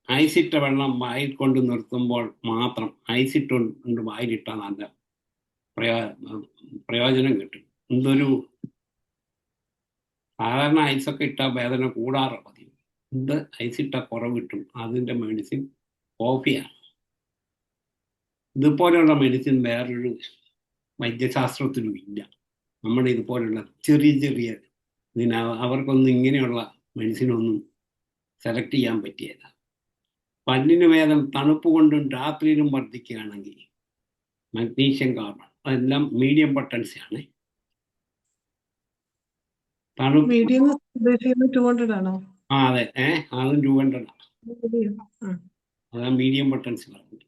ഐസിട്ട വെള്ളം വായിൽ കൊണ്ട് നിർത്തുമ്പോൾ മാത്രം, ഐസിട്ട് കൊണ്ട് വായിലിട്ടാൽ നല്ല പ്രയോജനം കിട്ടും. എന്തൊരു സാധാരണ ഐസൊക്കെ ഇട്ടാൽ വേദന കൂടാറ് പതിവ്. ഇത് ഐസിട്ട കുറവ് കിട്ടും. അതിൻ്റെ മെഡിസിൻ കോഫിയാണ്. ഇതുപോലെയുള്ള മെഡിസിൻ വേറൊരു വൈദ്യശാസ്ത്രത്തിലും ഇല്ല. നമ്മുടെ ഇതുപോലുള്ള ചെറിയ അവർക്കൊന്നും ഇങ്ങനെയുള്ള മെഡിസിനൊന്നും സെലക്ട് ചെയ്യാൻ പറ്റിയല്ല. പല്ലിന് വേദന തണുപ്പ് കൊണ്ടും രാത്രിയിലും വർദ്ധിക്കുകയാണെങ്കിൽ മഗ്നീഷ്യം കാർബൺ, അതെല്ലാം മീഡിയം പൊട്ടൻസി ആണ്. തണുപ്പ് 200 ആണോ? അതെ, അതും 200 ആണ്. അതാ മീഡിയം പൊട്ടൻസി പറഞ്ഞത്.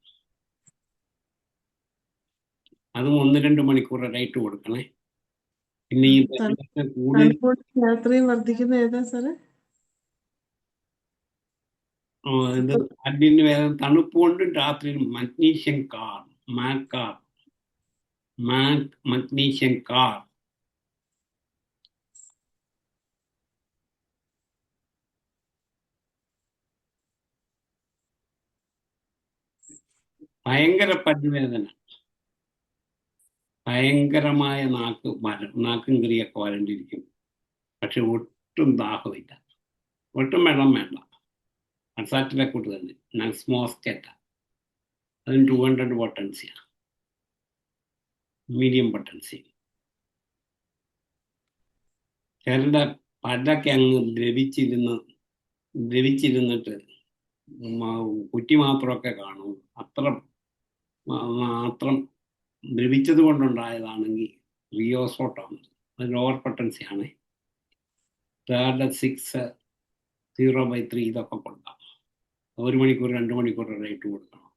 അതും 1-2 മണിക്കൂർ ഇടയിട്ട് കൊടുക്കണേ. പിന്നെ ഈ രാത്രിയും വർദ്ധിക്കുന്ന ഏതാ സാറേ? ഇത് പല്ലിന് വേദന തണുപ്പ് കൊണ്ടും രാത്രിയിലും മഗ്നീഷ്യം മഗ്നീഷ്യം കാർ. ഭയങ്കര പല്ലുവേദന, ഭയങ്കരമായ നാക്കും കിറിയൊക്കെ വരണ്ടിരിക്കും, പക്ഷെ ഒട്ടും ദാഹമില്ല, ഒട്ടും വെള്ളം വേണ്ട. അസാറ്റിലെ കൂട്ട് തന്നെ നക്സ്മോസ്റ്റേറ്റ, അതിന് 200 പൊട്ടൻസിയാണ്, മീഡിയം പൊട്ടൻസി. ചിലരുടെ പല്ലൊക്കെ അങ്ങ് ദ്രവിച്ചിരുന്നിട്ട് കുറ്റി മാത്രമൊക്കെ കാണും. മാത്രം ദ്രവിച്ചത് കൊണ്ടുണ്ടായതാണെങ്കിൽ റിയോസോട്ടാണ്. അത് ലോവർ പൊട്ടൻസി ആണ്. തേർഡ് 6/0/3 ഇതൊക്കെ കൊടുക്കാം. 1 മണിക്കൂർ 2 മണിക്കൂർ റേറ്റ് കൊടുക്കണം.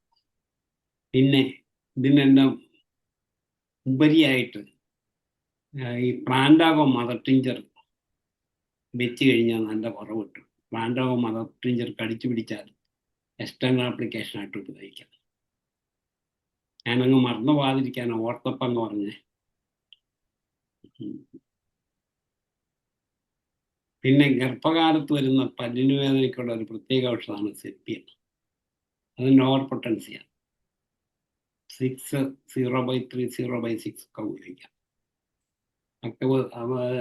പിന്നെ ഇതിനെല്ലാം ഉപരിയായിട്ട് ഈ പ്ലാന്റാഗോ മദർ ടിഞ്ചർ വെച്ച് കഴിഞ്ഞാൽ നല്ല കുറവ് കിട്ടും. പ്ലാന്റാഗോ മദർ ടിഞ്ചർ കടിച്ചു പിടിച്ചാൽ എക്സ്റ്റേണൽ ആപ്ലിക്കേഷനായിട്ട് ഉപയോഗിക്കാം. ഞാനങ്ങ് മറന്നു പോകാതിരിക്കാൻ ഓർത്തപ്പങ്ങ് പറഞ്ഞേ. പിന്നെ ഗർഭകാലത്ത് വരുന്ന പല്ലിന് വേദനയ്ക്കുള്ള ഒരു പ്രത്യേക ഔഷധമാണ് സെപ്പിയ. അത് ലോവർ പൊട്ടൻസിയാണ്. 6/0/3 0/6 ഒക്കെ ഉപയോഗിക്കാം. ഒക്കെ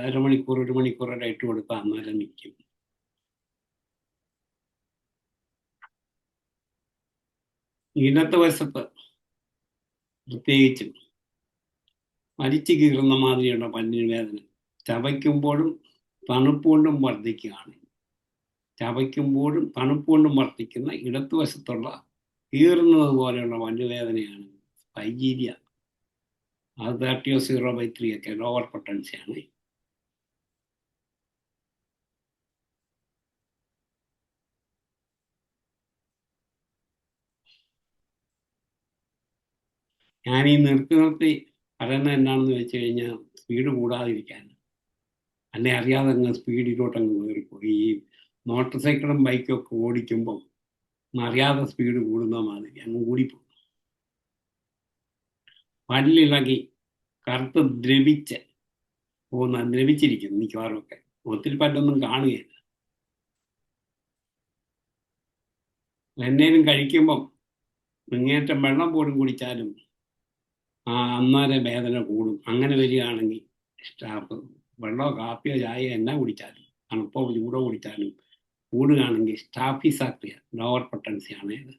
അരമണിക്കൂർ 1 മണിക്കൂർ ഇട്ട് കൊടുത്താൽ അന്നേരം നിൽക്കും. ഇടത്ത് വശത്ത് പ്രത്യേകിച്ചും വലിച്ചു കീറുന്ന മാതിരിയുള്ള പല്ലിന് വേദന ചവയ്ക്കുമ്പോഴും തണുപ്പുകൊണ്ടും വർദ്ധിക്കുകയാണ്. ചവയ്ക്കുമ്പോഴും തണുപ്പുകൊണ്ടും വർദ്ധിക്കുന്ന ഇടത്തുവശത്തുള്ള കീറുന്നത് പോലെയുള്ള പല്ലുവേദനയാണ് സ്പൈജീരിയ. അത് 30/0/3 ഒക്കെ ലോവർ പൊട്ടൻസിയാണ്. ഞാൻ ഈ നിർത്തി പറയുന്നത് എന്താണെന്ന് വെച്ച് കഴിഞ്ഞാൽ സ്പീഡ് കൂടാതിരിക്കാൻ. അല്ലെ അറിയാതെ അങ്ങ് സ്പീഡിലോട്ടങ്ങ് കയറിപ്പോയി. ഈ മോട്ടോർ സൈക്കിളും ബൈക്കും ഒക്കെ ഓടിക്കുമ്പം അറിയാതെ സ്പീഡ് കൂടുന്ന മാതിരി അങ്ങ് കൂടിപ്പോകും. പല്ലിളകി കറുത്ത് ദ്രവിച്ചിരിക്കും മിക്കവാറും ഒക്കെ. ഒത്തിരി പല്ലൊന്നും കാണുകയില്ല. എന്നേലും കഴിക്കുമ്പം അങ്ങേറ്റം വെള്ളം പോലും കുടിച്ചാലും അന്നേരം വേദന കൂടും. അങ്ങനെ വരികയാണെങ്കിൽ സ്റ്റാഫ് വെള്ളമോ കാപ്പിയോ ചായയോ എന്നാ കുടിച്ചാലും തണുപ്പോ ചൂടോ കുടിച്ചാലും കൂടുകയാണെങ്കിൽ സ്റ്റാഫിസാക്രിയ ലോവർ പൊട്ടൻസി ആണ് ഇത്.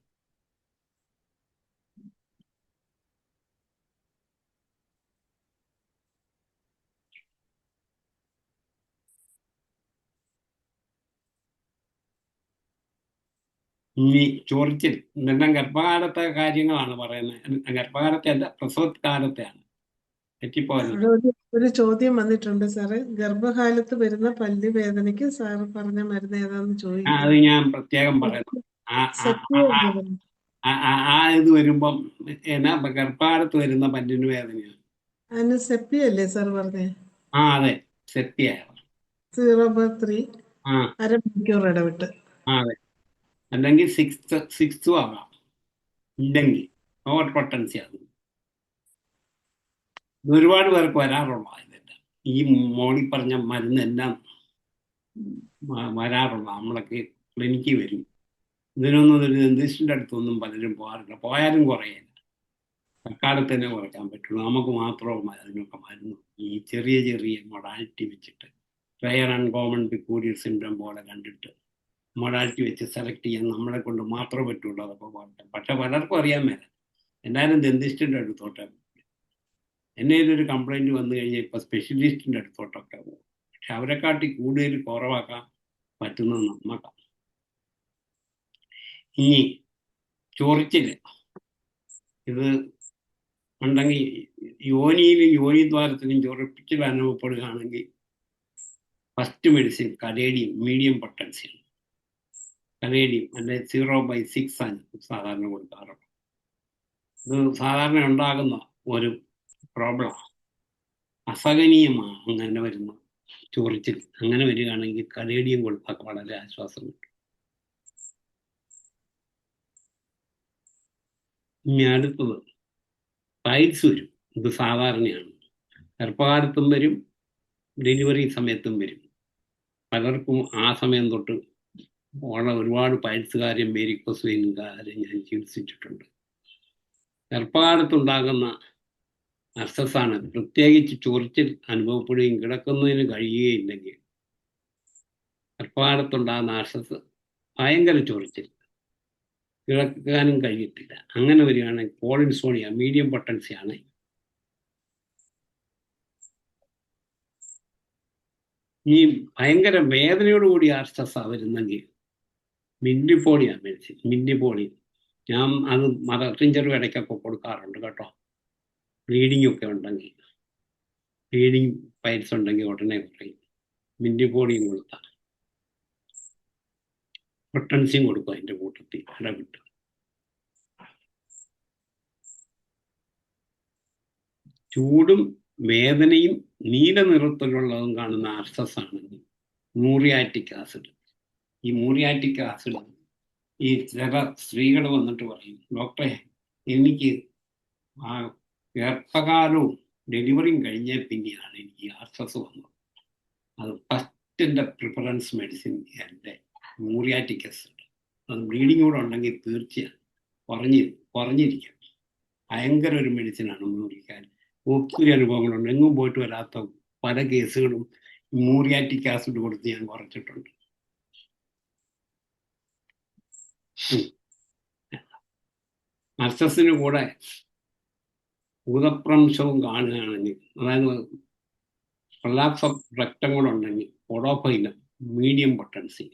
ഇനി ചൊറിച്ചിൽ ഇതെല്ലാം ഗർഭകാലത്തെ കാര്യങ്ങളാണ് പറയുന്നത്. ഗർഭകാലത്തെ അല്ല, പ്രസവകാലത്തെയാണ്. തെറ്റിപ്പോയത്. ഒരു ചോദ്യം വന്നിട്ടുണ്ട് സാറ്. ഗർഭകാലത്ത് വരുന്ന പല്ല് വേദനയ്ക്ക് സാറ് പറഞ്ഞ മരുന്ന് ഏതാന്ന് ചോദിക്കും. അത് ഞാൻ പ്രത്യേകം പറയുന്നു. ഇത് വരുമ്പം എന്നാ ഗർഭകാലത്ത് വരുന്ന പല്ലിന് വേദനയാണ്. അതിന് സെപ്പിയല്ലേ സാർ പറഞ്ഞേ? അതെ, സെപ്പിയ. 0/3 അരമണിക്കൂർ ഇടവിട്ട്. അതെ, അല്ലെങ്കിൽ 6 ആകാം. ഇല്ലെങ്കിൽ ഓവർ പൊട്ടൻസി ആകും. ഒരുപാട് പേർക്ക് വരാറുള്ള ഇതെല്ലാം ഈ മോളി പറഞ്ഞ മരുന്നെല്ലാം വരാറുള്ള നമ്മളൊക്കെ ക്ലിനിക്കിൽ വരും. ഇതിനൊന്നും ഒരു ഡെന്റിസ്റ്റിൻ്റെ അടുത്തൊന്നും പലരും പോകാറില്ല. പോയാലും കുറയില്ല. തൽക്കാലത്ത് തന്നെ കുറയ്ക്കാൻ പറ്റുള്ളൂ. നമുക്ക് മാത്രവും അതിനൊക്കെ മരുന്ന് ഈ ചെറിയ ചെറിയ മൊഡാലിറ്റി വെച്ചിട്ട് റെയർ അൺകോമൺ പിക്കൂരിയർ സിൻഡ്രം പോലെ കണ്ടിട്ട് മൊഡാലിറ്റി വെച്ച് സെലക്ട് ചെയ്യാൻ നമ്മളെ കൊണ്ട് മാത്രമേ പറ്റുള്ളൂ. അതൊക്കെ കുറയ്ക്കാം. പക്ഷെ പലർക്കും അറിയാൻ മേല. എല്ലാവരും ഡെന്റിസ്റ്റിൻ്റെ അടുത്തോട്ടെ. എന്നെ ഇതൊരു കംപ്ലൈൻറ്റ് വന്നു കഴിഞ്ഞാൽ ഇപ്പോൾ സ്പെഷ്യലിസ്റ്റിൻ്റെ അടുത്തോട്ടൊക്കെ പോകും. പക്ഷെ അവരെക്കാട്ടി കൂടുതൽ കുറവാക്കാൻ പറ്റുന്നത് നമുക്കാണ്. ഇനി ചൊറിച്ചിൽ ഇത് ഉണ്ടെങ്കിൽ യോനിയിലും യോനിദ്വാരത്തിലും ചൊറിച്ചിൽ അനുഭവപ്പെടുകയാണെങ്കിൽ ഫസ്റ്റ് മെഡിസിൻ കലേഡിയം, മീഡിയം പൊട്ടൻസിയാണ്. കലേഡിയം അല്ലെ 0/6 ആണ് സാധാരണ കൊടുക്കാറുള്ളത്. ഇത് സാധാരണ ഉണ്ടാകുന്ന ഒരു പ്രോബ്ലമാണ്. അസഹനീയമാണ് അങ്ങനെ വരുന്ന ചൊറിച്ചിൽ. അങ്ങനെ വരികയാണെങ്കിൽ കലേഡിയം കൊടുത്താൽ വളരെ ആശ്വാസം കിട്ടും. ഇനി അടുത്തത് പൈൽസ് വരും. ഇത് സാധാരണയാണ്. ഗർഭകാലത്തും വരും, ഡെലിവറി സമയത്തും വരും. പലർക്കും ആ സമയം തൊട്ട് ഒരുപാട് പൈൽസുകാരെയും വേരിക്കോസ് വെയിനുകാരെയും ഞാൻ ചികിത്സിച്ചിട്ടുണ്ട്. ഗർഭകാലത്തുണ്ടാകുന്ന അർസസാണ്. പ്രത്യേകിച്ച് ചൊറിച്ചിൽ അനുഭവപ്പെടുകയും കിടക്കുന്നതിന് കഴിയുകയില്ലെങ്കിൽ ഗർഭകാലത്തുണ്ടാകുന്ന അർസസ് ഭയങ്കര ചൊറിച്ചിൽ, കിടക്കാനും കഴിയത്തില്ല. അങ്ങനെ വരികയാണെങ്കിൽ പോളിൻസോണിയ, മീഡിയം പൊട്ടൻസിയാണ്. ഈ ഭയങ്കര വേദനയോടുകൂടി അർസസാണ് വരുന്നെങ്കിൽ മില്ലിപ്പോളിയാണ് മെഡിസിൻ. മില്ലിപ്പോളി ഞാൻ അത് മദർ ടിഞ്ചറും ഇടയ്ക്കൊക്കെ കൊടുക്കാറുണ്ട് കേട്ടോ. ബ്ലീഡിംഗ് ഒക്കെ ഉണ്ടെങ്കിൽ, ബ്ലീഡിങ് പൈൽസ് ഉണ്ടെങ്കിൽ ഉടനെ കുറയും. മിൻറ്റിബോഡിയും കൊടുത്താൽ, പൊട്ടൻസിയും കൊടുക്കും അതിൻ്റെ കൂട്ടത്തിൽ ഇടവിട്ട്. ചൂടും വേദനയും നീല നിറത്തിലുള്ളതും കാണുന്ന ആർസസ് ആണെങ്കിൽ മൂറിയാറ്റിക് ആസിഡ്. ഈ മൂറിയാറ്റിക് ആസിഡ് ഈ ചില സ്ത്രീകൾ വന്നിട്ട് പറയും, ഡോക്ടറെ എനിക്ക് ആ ഗർഭകാലവും ഡെലിവറിയും കഴിഞ്ഞ പിന്നെയാണ് എനിക്ക് ആർസസ് വന്നത്. അത് ഫസ്റ്റിൻ്റെ പ്രിഫറൻസ് മെഡിസിൻ എൻ്റെ മൂറിയാറ്റിക് ആസിഡ്. അത് ബ്ലീഡിങ് കൂടെ ഉണ്ടെങ്കിൽ തീർച്ചയായും കുറഞ്ഞിരിക്കും. ഭയങ്കര ഒരു മെഡിസിനാണ് മൂറിക്കാൻ. ഒത്തിരി അനുഭവങ്ങളുണ്ട്. എങ്ങും പോയിട്ട് വരാത്ത പല കേസുകളും മൂറിയാറ്റിക് ആസിഡ് കൊടുത്ത് ഞാൻ കുറച്ചിട്ടുണ്ട്. നർസസിന് കൂടെ ഭൂതപ്രംശവും കാണുകയാണെങ്കിൽ, അതായത് പ്രൊലാപ്സ് ഓഫ് റെക്ടം കൂടെ ഉണ്ടെങ്കിൽ ഒഡോഫൈലം മീഡിയം പൊട്ടൻസി.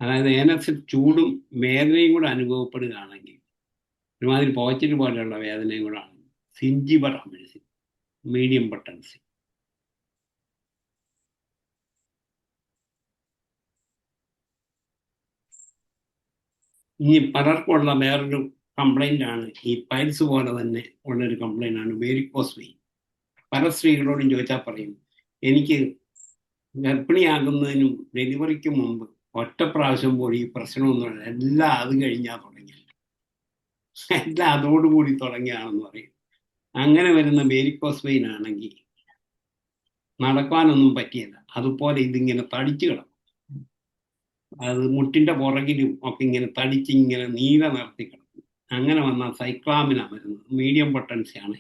അതായത് ഏനസിൽ ചൂടും വേദനയും കൂടെ അനുഭവപ്പെടുകയാണെങ്കിൽ, ഒരുമാതിരി പോച്ചിന് പോലെയുള്ള വേദനയും കൂടെ ആണ് സിഞ്ചിബർ മെഡിസിൻ, മീഡിയം പൊട്ടൻസി. ഇനി പലർക്കുള്ള വേറൊരു കംപ്ലൈൻ്റ് ആണ്, ഈ പൈൽസ് പോലെ തന്നെ ഉള്ളൊരു കംപ്ലൈൻ്റ് ആണ് വെരിക്കോസ് വെയിൻ. പല സ്ത്രീകളോടും ചോദിച്ചാൽ പറയും, എനിക്ക് ഗർഭിണിയാകുന്നതിനും ഡെലിവറിക്ക് മുമ്പ് ഒറ്റ പ്രാവശ്യം പോലും ഈ പ്രശ്നമൊന്നുമില്ല, എല്ലാം അത് കഴിഞ്ഞാൽ തുടങ്ങി, എല്ലാം അതോടുകൂടി തുടങ്ങിയാണെന്ന് പറയും. അങ്ങനെ വരുന്ന വെരിക്കോസ് വെയിൻ ആണെങ്കിൽ നടക്കാനൊന്നും പറ്റിയല്ല, അതുപോലെ ഇതിങ്ങനെ തടിച്ചു കിടക്കും. അത് മുട്ടിൻ്റെ പുറകിലും ഒക്കെ ഇങ്ങനെ തടിച്ചിങ്ങനെ നീല നിർത്തി കിടക്കും. അങ്ങനെ വന്നാൽ സൈക്ലാമിനാണ് വരുന്നത്, മീഡിയം പൊട്ടൻസി ആണ്.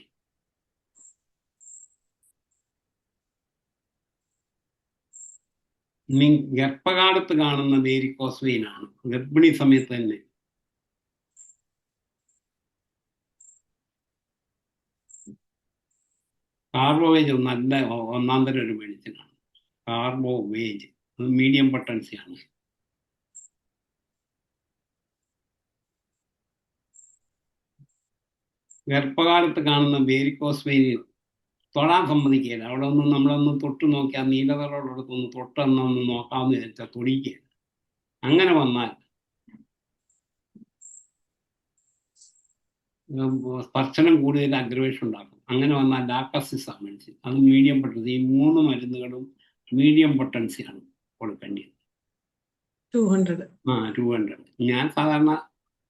ഗർഭകാലത്ത് കാണുന്ന വേരിക്കോസ് വെയിൻ ആണ് ഗർഭിണി സമയത്ത് തന്നെ. കാർബോവേജ് നല്ല ഒന്നാം തരം ഒരു മെഡിസിനാണ്. കാർബോവേജ് അത് മീഡിയം പൊട്ടൻസി ആണ്. ഗർഭകാലത്ത് കാണുന്ന വേരിക്കോസ് വെയിൻ തൊടാൻ സമ്മതിക്കുകയില്ല. അവിടെ ഒന്നും നമ്മളൊന്ന് തൊട്ട് നോക്കിയാൽ നീലതറോടൊന്ന് തൊട്ടെന്നൊന്ന് നോക്കാമെന്ന് വിചാരിച്ചാൽ തൊടിക്കുകയില്ല. അങ്ങനെ വന്നാൽ സ്പർശനം കൂടുതൽ അഗ്രവേഷൻ ഉണ്ടാക്കും. അങ്ങനെ വന്നാൽ ലാക്ടസിസ് ആണ് മെഡിസിൻ, അത് മീഡിയം പൊട്ടൻസി. ഈ 3 മരുന്നുകളും മീഡിയം പൊട്ടൻസിയാണ് കൊടുക്കേണ്ടത്. 200. ഞാൻ സാധാരണ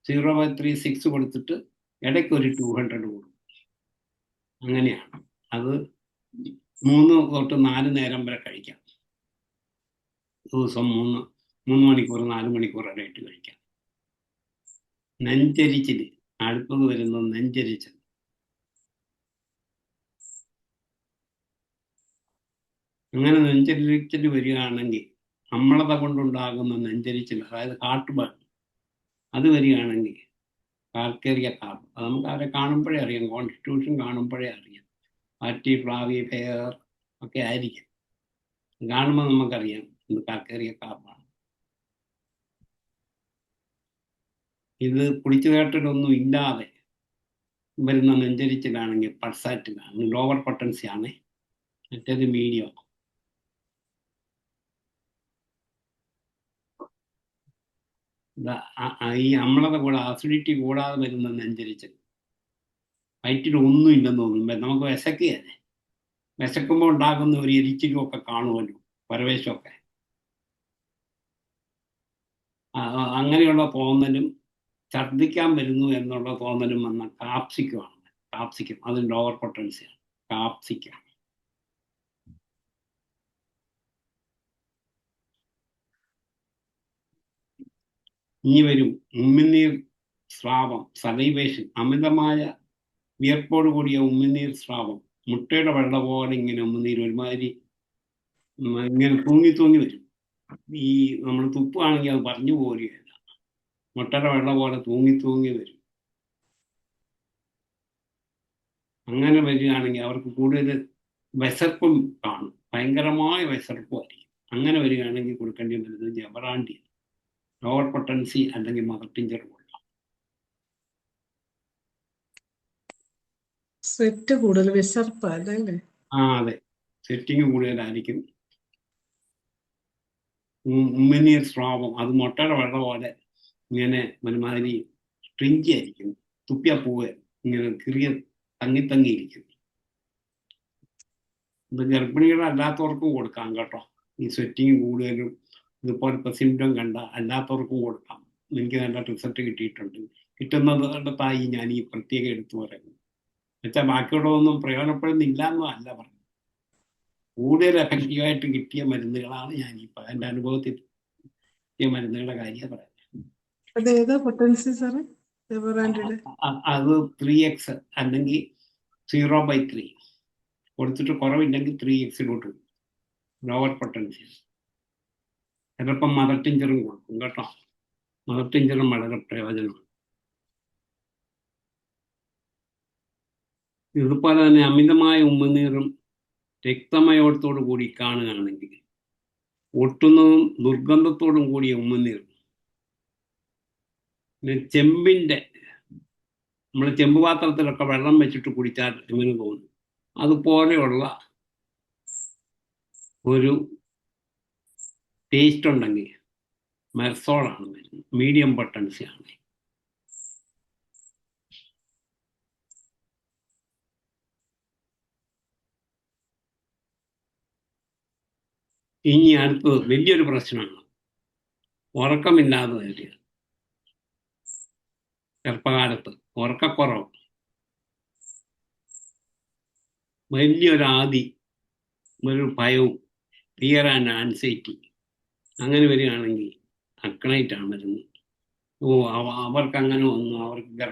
0.36 കൊടുത്തിട്ട് ഇടയ്ക്ക് ഒരു 200 കൊടുക്കും. അങ്ങനെയാണ്. അത് 3 തൊട്ട് 4 നേരം വരെ കഴിക്കാം. ദിവസം 3 മണിക്കൂർ 4 മണിക്കൂർ ഇടയിട്ട് കഴിക്കാം. നെഞ്ചരിച്ചിൽ അടുത്തത് വരുന്നത് നെഞ്ചരിച്ചൽ. അങ്ങനെ നെഞ്ചരിച്ചിൽ വരികയാണെങ്കിൽ അമ്ലത കൊണ്ടുണ്ടാകുന്ന നെഞ്ചരിച്ചിൽ, അതായത് ഹാർട്ട് ബേൺ, അത് വരികയാണെങ്കിൽ കാർക്കേറിയ കാർബ്, അത് നമുക്ക് അവരെ കാണുമ്പോഴേ അറിയാം, കോൺസ്റ്റിറ്റ്യൂഷൻ കാണുമ്പോഴേ അറിയാം. പാറ്റി ഫ്ലാവി ഫെയർ ഒക്കെ ആയിരിക്കും. കാണുമ്പോൾ നമുക്കറിയാം ഇത് കാർക്കേറിയ കാർബാണ്. ഇത് കുടിച്ചു കേട്ടിട്ടൊന്നും ഇല്ലാതെ വരുന്ന നെഞ്ചരിച്ചിലാണെങ്കിൽ പൾസാറ്റിലാണ്, ലോവർ പൊട്ടൻസി ആണ്. മറ്റേത് മീഡിയം. ഈ അമ്ലത കൂടാതെ അസിഡിറ്റി കൂടാതെ വരുന്ന നെഞ്ചരിച്ചൽ, വയറ്റിൽ ഒന്നും ഇല്ലെന്ന് തോന്നുമ്പോൾ നമുക്ക് വിശക്കുകയല്ലേ, വിശക്കുമ്പോൾ ഉണ്ടാകുന്ന ഒരു എരിച്ചിലും ഒക്കെ കാണുമല്ലോ, പരവേശമൊക്കെ. അങ്ങനെയുള്ള തോന്നലും ഛർദ്ദിക്കാൻ വരുന്നു എന്നുള്ള തോന്നലും വന്ന കാപ്സിക്കമാണ്. കാപ്സിക്കം അത് ലോവർ പൊട്ടൻസിയാണ്. കാപ്സിക്കം ഇനി വരും ഉമിനീർ സ്രാവം, സലൈവേഷൻ, അമിതമായ വിയർപ്പോട് കൂടിയ ഉമിനീർ സ്രാവം. മുട്ടയുടെ വെള്ള പോലെ ഇങ്ങനെ ഉമിനീർ ഒരുമാതിരി ഇങ്ങനെ തൂങ്ങി വരും. ഈ നമ്മൾ തുപ്പാണെങ്കിൽ അത് പറഞ്ഞു പോരുകയല്ല, മുട്ടയുടെ വെള്ള പോലെ തൂങ്ങി വരും. അങ്ങനെ വരികയാണെങ്കിൽ അവർക്ക് കൂടുതൽ വിശപ്പും കാണും, ഭയങ്കരമായ വിശപ്പുമായിരിക്കും. അങ്ങനെ വരികയാണെങ്കിൽ കൊടുക്കേണ്ടി വരുന്നത് ജബറാണ്ടി. ലോവർ പൊട്ടൻസി അല്ലെങ്കിൽ മദർ ടിഞ്ചർ കൊടുക്കാം. സ്വെറ്റ് കൂടുതൽ വിശർപ്പല്ലേ? അതെ, സെറ്റിങ് കൂടുതലായിരിക്കും. ഉമിനീർ സ്രാവം അത് മുട്ടയുടെ വെള്ള പോലെ ഇങ്ങനെ ഒരുമാതിരി സ്ട്രിഞ്ചി ആയിരിക്കും, തുപ്പിയ പൂവ് ഇങ്ങനെ ചെറിയ തങ്ങിയിരിക്കും. ഇത് ഗർഭിണികളല്ലാത്തവർക്കും കൊടുക്കാം കേട്ടോ. ഈ സ്വെറ്റിങ് കൂടുതലും ഇതുപോലത്തെ സിംറ്റം കണ്ട അല്ലാത്തവർക്കും കൊടുക്കാം. എനിക്ക് നല്ല റിസൾട്ട് കിട്ടിയിട്ടുണ്ട്. കിട്ടുന്നതായി ഞാൻ ഈ പ്രത്യേകം എടുത്തു പറയുന്നത്. എന്നുവെച്ചാൽ ബാക്കിയുള്ളതൊന്നും പ്രയോജനപ്പെടുന്നില്ല എന്നും അല്ല പറഞ്ഞു. കൂടുതൽ എഫക്റ്റീവായിട്ട് കിട്ടിയ മരുന്നുകളാണ് ഞാൻ ഇപ്പം എൻ്റെ അനുഭവത്തിൽ കിട്ടിയ മരുന്നുകളുടെ കാര്യം പറയുന്നത്. അതേതാ പൊട്ടൻസി സാറേ? അത് 3x അല്ലെങ്കിൽ 0/3 കൊടുത്തിട്ട് കുറവില്ലെങ്കിൽ 3x ലോവർ പൊട്ടൻസി. ചിലപ്പം മദർ ടിഞ്ചറും കൊടുക്കും കേട്ടോ. മദർ ടിഞ്ചറും വളരെ പ്രയോജനമാണ്. ഇതുപോലെ തന്നെ അമിതമായ ഉമിനീറും രക്തമയോടത്തോടു കൂടി കാണുകയാണെങ്കിൽ, ഒട്ടുന്നതും ദുർഗന്ധത്തോടും കൂടിയ ഉമിനീർ, ചെമ്പിൻ്റെ നമ്മൾ ചെമ്പ് പാത്രത്തിലൊക്കെ വെള്ളം വെച്ചിട്ട് കുടിച്ചാൽ എങ്ങനെ തോന്നും, അതുപോലെയുള്ള ഒരു ടേസ്റ്റ് ഉണ്ടെങ്കിൽ മെർസോളാണ് വരുന്നത്. മീഡിയം പൊട്ടൻസി ആണ്. ഇനി അടുത്തത് വലിയൊരു പ്രശ്നമാണ്, ഉറക്കമില്ലാതെ വരിക. ചെറുപ്പകാലത്ത് ഉറക്കക്കുറവ് വലിയൊരു ആദി, ഒരു ഭയവും, ഫിയർ ആൻഡ് ആൻസൈറ്റി അങ്ങനെ വരികയാണെങ്കിൽ അക്നൈറ്റാണ് വരുന്നത്. അവർക്ക് അങ്ങനെ വന്നു, അവർക്ക്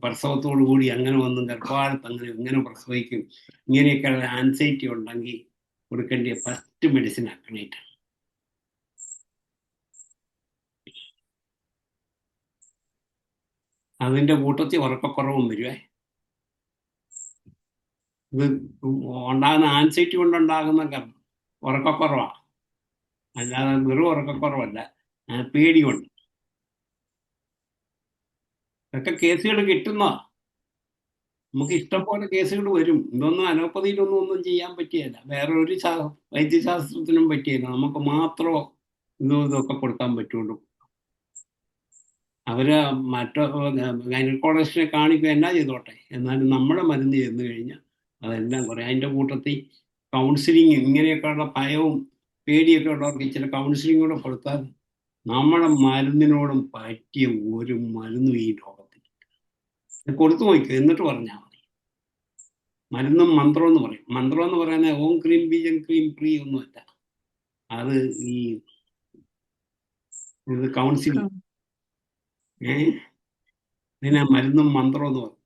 പ്രസവത്തോടു കൂടി അങ്ങനെ വന്നു, ഗർഭകാലത്ത് എങ്ങനെ പ്രസവിക്കും, ഇങ്ങനെയൊക്കെയുള്ള ആൻസൈറ്റി ഉണ്ടെങ്കിൽ കൊടുക്കേണ്ട ഫസ്റ്റ് മെഡിസിൻ അക്നൈറ്റാണ്. അതിൻ്റെ കൂട്ടത്തിൽ ഉറക്കക്കുറവും വരുവേ. ഇത് ഉണ്ടാകുന്ന ആൻസൈറ്റി കൊണ്ടുണ്ടാകുന്ന ഉറക്കക്കുറവാണ്, അല്ലാതെ വെറും ഉറക്കക്കുറവല്ല, പേടി കൊണ്ട്. ഇതൊക്കെ കേസുകൾ കിട്ടുന്നതാ. നമുക്ക് ഇഷ്ടംപോലെ കേസുകൾ വരും. ഇതൊന്നും അലോപ്പതിയിലൊന്നും ചെയ്യാൻ പറ്റിയല്ല, വേറെ ഒരു വൈദ്യശാസ്ത്രത്തിനും പറ്റിയല്ല. നമുക്ക് മാത്രമേ ഇതൊക്കെ കൊടുക്കാൻ പറ്റുള്ളൂ. അവര് ഗൈനക്കോളജിസ്റ്റിനെ കാണിക്കുക എന്നാ ചെയ്തോട്ടെ, എന്നാലും നമ്മുടെ മരുന്ന് ചെന്ന് കഴിഞ്ഞാൽ അതെല്ലാം കുറേ. അതിൻ്റെ കൂട്ടത്തിൽ കൗൺസിലിങ്, ഇങ്ങനെയൊക്കെയുള്ള ഭയവും പേടിയൊക്കെ ഉള്ളവർക്ക് ഇച്ചിരി കൗൺസിലിംഗ് കൂടെ കൊടുത്താൽ നമ്മുടെ മരുന്നിനോടും പറ്റിയ ഒരു മരുന്നും ഈ ലോകത്തിൽ കൊടുത്തു നോക്കുക, എന്നിട്ട് പറഞ്ഞാൽ മതി. മരുന്നും മന്ത്രം എന്ന് പറയും. മന്ത്രം എന്ന് പറയുന്നത് ഓം ക്രീം ബീജം ക്രീം പ്രീ ഒന്നുമല്ല, അത് ഇത് കൗൺസിലിംഗ്. ഇതിനെ മരുന്നും മന്ത്രം എന്ന് പറയും.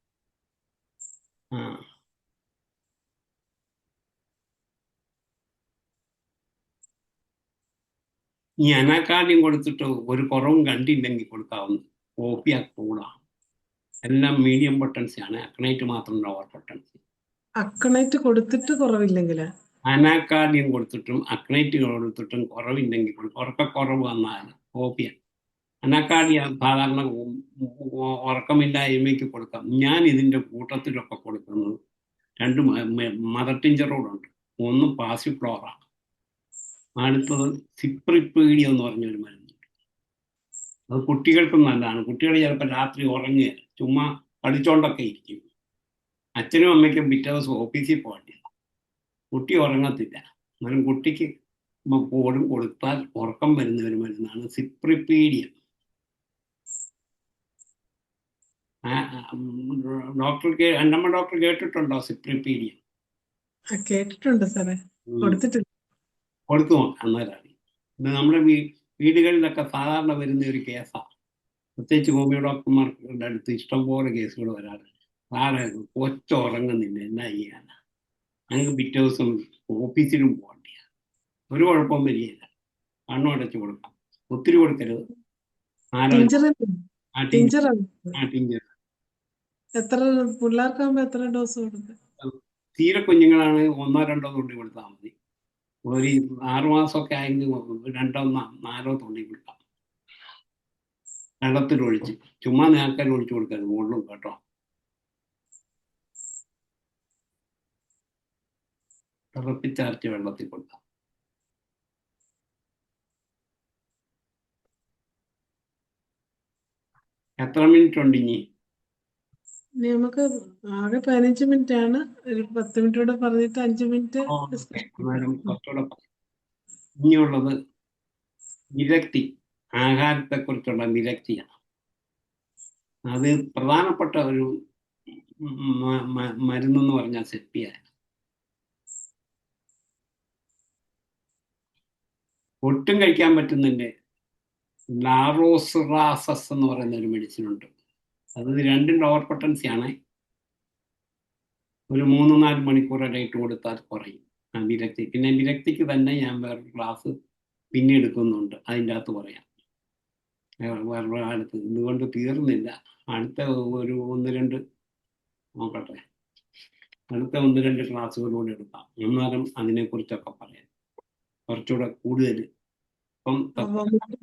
ഈ അനാക്കാർഡിയം കൊടുത്തിട്ട് ഒരു കുറവും കണ്ടില്ലെങ്കിൽ കൊടുക്കാവുന്ന ഓപ്പിയ കൂടാണ്. എല്ലാം മീഡിയം പൊട്ടൻസി ആണ്. അക്നൈറ്റ് മാത്രം ലോവർ പൊട്ടൻസി. അക്നൈറ്റ് കൊടുത്തിട്ട് കുറവില്ലെങ്കിൽ, അനാക്കാർഡിയം കൊടുത്തിട്ടും അക്നൈറ്റ് കൊടുത്തിട്ടും കുറവില്ലെങ്കിൽ ഉറക്കക്കുറവ് വന്നാൽ ഓപ്പിയ. അനാക്കാർഡിയ സാധാരണ ഉറക്കമില്ലായ്മയ്ക്ക് കൊടുക്കാം. ഞാൻ ഇതിൻ്റെ കൂട്ടത്തിലൊക്കെ കൊടുക്കുന്നത് 2 മദർ ടിഞ്ചറോടുണ്ട്. ഒന്ന് പാസിഫ്ലോറാണ്, അടുത്തത് സിപ്രിപ്പീഡിയം എന്ന് പറഞ്ഞൊരു മരുന്നുണ്ട്. അത് കുട്ടികൾക്കും നല്ലതാണ്. കുട്ടികൾ ചിലപ്പോൾ രാത്രി ഉറങ്ങുക, ചുമ്മാ കളിച്ചോണ്ടൊക്കെ ഇരിക്കും. അച്ഛനും അമ്മയ്ക്കും പിറ്റേ ദിവസം ഓഫീസിൽ പോകേണ്ടില്ല, കുട്ടി ഉറങ്ങത്തില്ല. എന്നാലും കുട്ടിക്ക് പോലും കൊടുത്താൽ ഉറക്കം വരുന്ന ഒരു മരുന്നാണ് സിപ്രിപ്പീഡിയം. അന്നമ്മ ഡോക്ടർ കേട്ടിട്ടുണ്ടോ സിപ്രിപ്പീഡിയം? കേട്ടിട്ടുണ്ട് സാറേ, കൊടുത്തിട്ടില്ല. കൊടുത്തു നോക്കാം, അന്നേരം ഇത് നമ്മുടെ വീടുകളിലൊക്കെ സാധാരണ വരുന്ന ഒരു കേസാണ്. പ്രത്യേകിച്ച് ഹോമിയോ ഡോക്ടർമാർക്ക് അടുത്ത് ഇഷ്ടംപോലെ കേസുകൾ വരാറുണ്ട്. സാറേ കൊച്ച ഉറങ്ങുന്നില്ല, എന്നാ ചെയ്യാനാ? ഞങ്ങൾക്ക് പിറ്റേ ദിവസം ഓഫീസിലും പോകേണ്ടിയ, ഒരു കുഴപ്പം വരികയില്ല. കണ്ണു അടച്ചു കൊടുക്കാം, ഒത്തിരി കൊടുക്കരുത്. എത്ര പിള്ളേർക്കാകുമ്പോ എത്ര ഡോസ് കൊടുക്കാം? തീരെ കുഞ്ഞുങ്ങളാണ് 1-2 തുള്ളി കൊടുത്താൽ മതി. ഒരു 6 മാസമൊക്കെ ആയെങ്കിൽ 2-4 തുള്ളി കൊടുക്കാം. വെള്ളത്തിലൊഴിച്ച്, ചുമ്മാ നേർക്കൽ ഒഴിച്ചു കൊടുക്കരുത്, മുകളിലും കേട്ടോ. തിളപ്പിച്ചാർച്ച വെള്ളത്തിൽ കൊടുക്കാം. എത്ര മിനിറ്റ് ഉണ്ട് ഇനി? ഇനി നമുക്ക് ആകെ 15 മിനിറ്റ് ആണ്. ഒരു 10 മിനിറ്റ് കൂടെ പറഞ്ഞിട്ട് 5 മിനിറ്റ് ഡിസ്കഷൻ. അന്നേരം കുറച്ചുകൂടെ ഇനിയുള്ളത് വിരക്തി, ആഹാരത്തെക്കുറിച്ചുള്ള വിരക്തിയാണ്. അത് പ്രധാനപ്പെട്ട ഒരു മരുന്നെന്ന് പറഞ്ഞാൽ സെപ്പിയാണ്. ഒട്ടും കഴിക്കാൻ പറ്റുന്നതിൻ്റെ ലാറോസുറാസസ് എന്ന് പറയുന്ന ഒരു മെഡിസിൻ ഉണ്ട്. അത് രണ്ടും ലോവർ പൊട്ടൻസി ആണ്. ഒരു 3-4 മണിക്കൂർ ഇടയിട്ട് കൊടുത്താൽ കുറയും ആ വിരക്തി. പിന്നെ വിരക്തിക്ക് തന്നെ ഞാൻ വേറൊരു ക്ലാസ് പിന്നെ എടുക്കുന്നുണ്ട്, അതിൻ്റെ അകത്ത് പറയാം. വേറെ കാലത്ത് ഇതുകൊണ്ട് തീർന്നില്ല. അടുത്ത ഒരു 1-2 നോക്കട്ടെ, അടുത്ത 1-2 ക്ലാസ്സുകളിലൂടെ എടുക്കാം. എന്നാലും അതിനെക്കുറിച്ചൊക്കെ പറയാം കുറച്ചുകൂടെ കൂടുതൽ. ഇപ്പം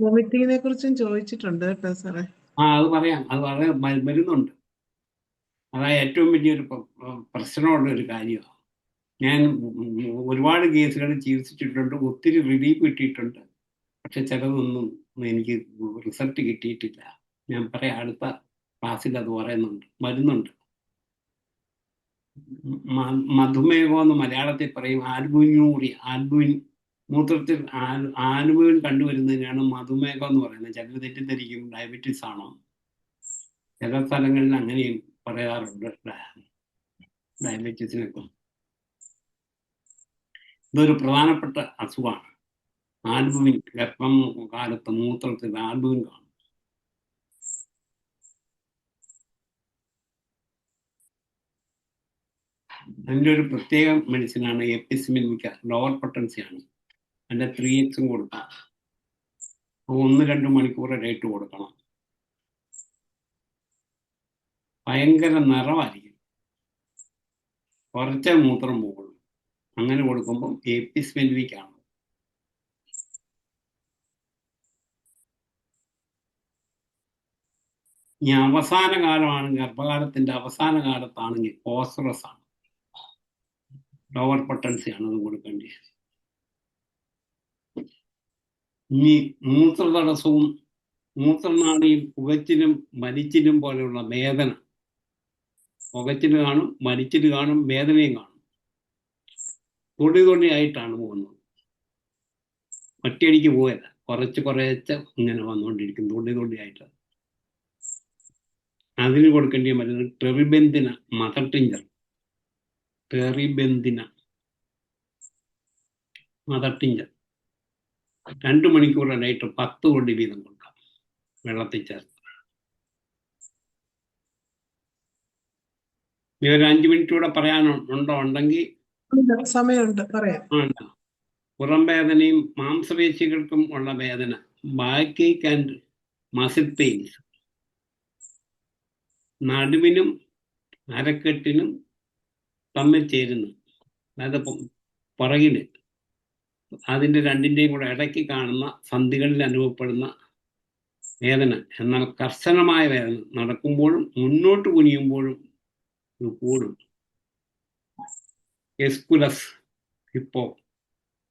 വോമിറ്റിങ്ങിനെ കുറിച്ചും ചോദിച്ചിട്ടുണ്ട് കേട്ടോ സാറേ. അത് പറയാം, അത് പറയാൻ വരുന്നുണ്ട്. അതായത് ഏറ്റവും വലിയൊരു പ്രശ്നമുള്ള ഒരു കാര്യമാണ്. ഞാൻ ഒരുപാട് കേസുകൾ ചികിത്സിച്ചിട്ടുണ്ട്, ഒത്തിരി റിലീഫ് കിട്ടിയിട്ടുണ്ട്. പക്ഷെ ചിലതൊന്നും എനിക്ക് റിസൾട്ട് കിട്ടിയിട്ടില്ല. ഞാൻ പറയാം, അടുത്ത ക്ലാസ്സിൽ അത് വരുന്നുണ്ട്. മധുമേഹം എന്ന് മലയാളത്തിൽ പറയും. ആൽബുമിൻ മൂത്രത്തിൽ ആൽബുമിൻ കണ്ടുവരുന്നതിനാണ് മധുമേഹം എന്ന് പറയുന്നത്. ചിലർ തെറ്റിദ്ധരിക്കും ഡയബറ്റീസ് ആണോ. ചില സ്ഥലങ്ങളിൽ അങ്ങനെയും പറയാറുണ്ട് ഡയബറ്റീസിനൊക്കെ. ഇതൊരു പ്രധാനപ്പെട്ട അസുഖമാണ്. ആൽബുമിൻ, ഗർഭം കാലത്ത് മൂത്രത്തിൽ ആൽബുമിൻ കാണും. അതിൻ്റെ ഒരു പ്രത്യേക മെഡിസിനാണ് എപ്പിസിമിനിക്ക, ലോവർ പൊട്ടൻസി ആണ്. അതിൻ്റെ 3x കൊടുക്കാം. 1-2 മണിക്കൂർ ഇടയിട്ട് കൊടുക്കണം. ഭയങ്കര നിറമായിരിക്കും, കുറച്ചേ മൂത്രം പോകുള്ളൂ. അങ്ങനെ കൊടുക്കുമ്പോൾ എപ്പിസ്മെൻവിക്കാണ്. ഇനി അവസാന കാലമാണ്, ഗർഭകാലത്തിന്റെ അവസാന കാലത്താണെങ്കിൽ ഫോസ്ഫറസ് ആണ്, ലോവർ പൊട്ടൻസി ആണ്, അത് കൊടുക്കേണ്ടത്. ഇനി മൂത്രതടസ്സവും മൂത്രനാളിയിൽ പുകച്ചിലും വലിച്ചിലും പോലെയുള്ള വേദന, പുകച്ചിൽ കാണും, വലിച്ചിൽ കാണും, വേദനയും കാണും. തൊടിയായിട്ടാണ് പോകുന്നത്, ഒറ്റയടിക്ക് പോയല്ല, കുറച്ച് ഇങ്ങനെ വന്നുകൊണ്ടിരിക്കും, തൊടിയായിട്ട്. അതിന് കൊടുക്കേണ്ട മരുന്ന് ടെറിബെന്തിന, മദർ ടിഞ്ചർ. ടെറിബെന്തിന, മദർ ടിഞ്ചർ 2 മണിക്കൂർ ഇടയിട്ട് 10 കൊള്ളി വീതം കൊടുക്കാം, വെള്ളത്തിൽ ചേർത്ത്. ഇനി ഒരു 5 മിനിറ്റ് കൂടെ ഉണ്ടെങ്കിൽ സമയമുണ്ട്, പറയാം. പുറം വേദനയും മാംസപേശികൾക്കും ഉള്ള വേദന, back ache and muscle pains, നടുവിനും അരക്കെട്ടിനും തമ്മിൽ ചേരുന്നു, അതായത് പുറകില് അതിൻ്റെ രണ്ടിൻ്റെയും കൂടെ ഇടയ്ക്ക് കാണുന്ന സന്ധികളിൽ അനുഭവപ്പെടുന്ന വേദന. എന്നാൽ കർശനമായ വേദന നടക്കുമ്പോഴും മുന്നോട്ട് കുനിയുമ്പോഴും കൂടും. എസ്കുലസ് ഹിപ്പോ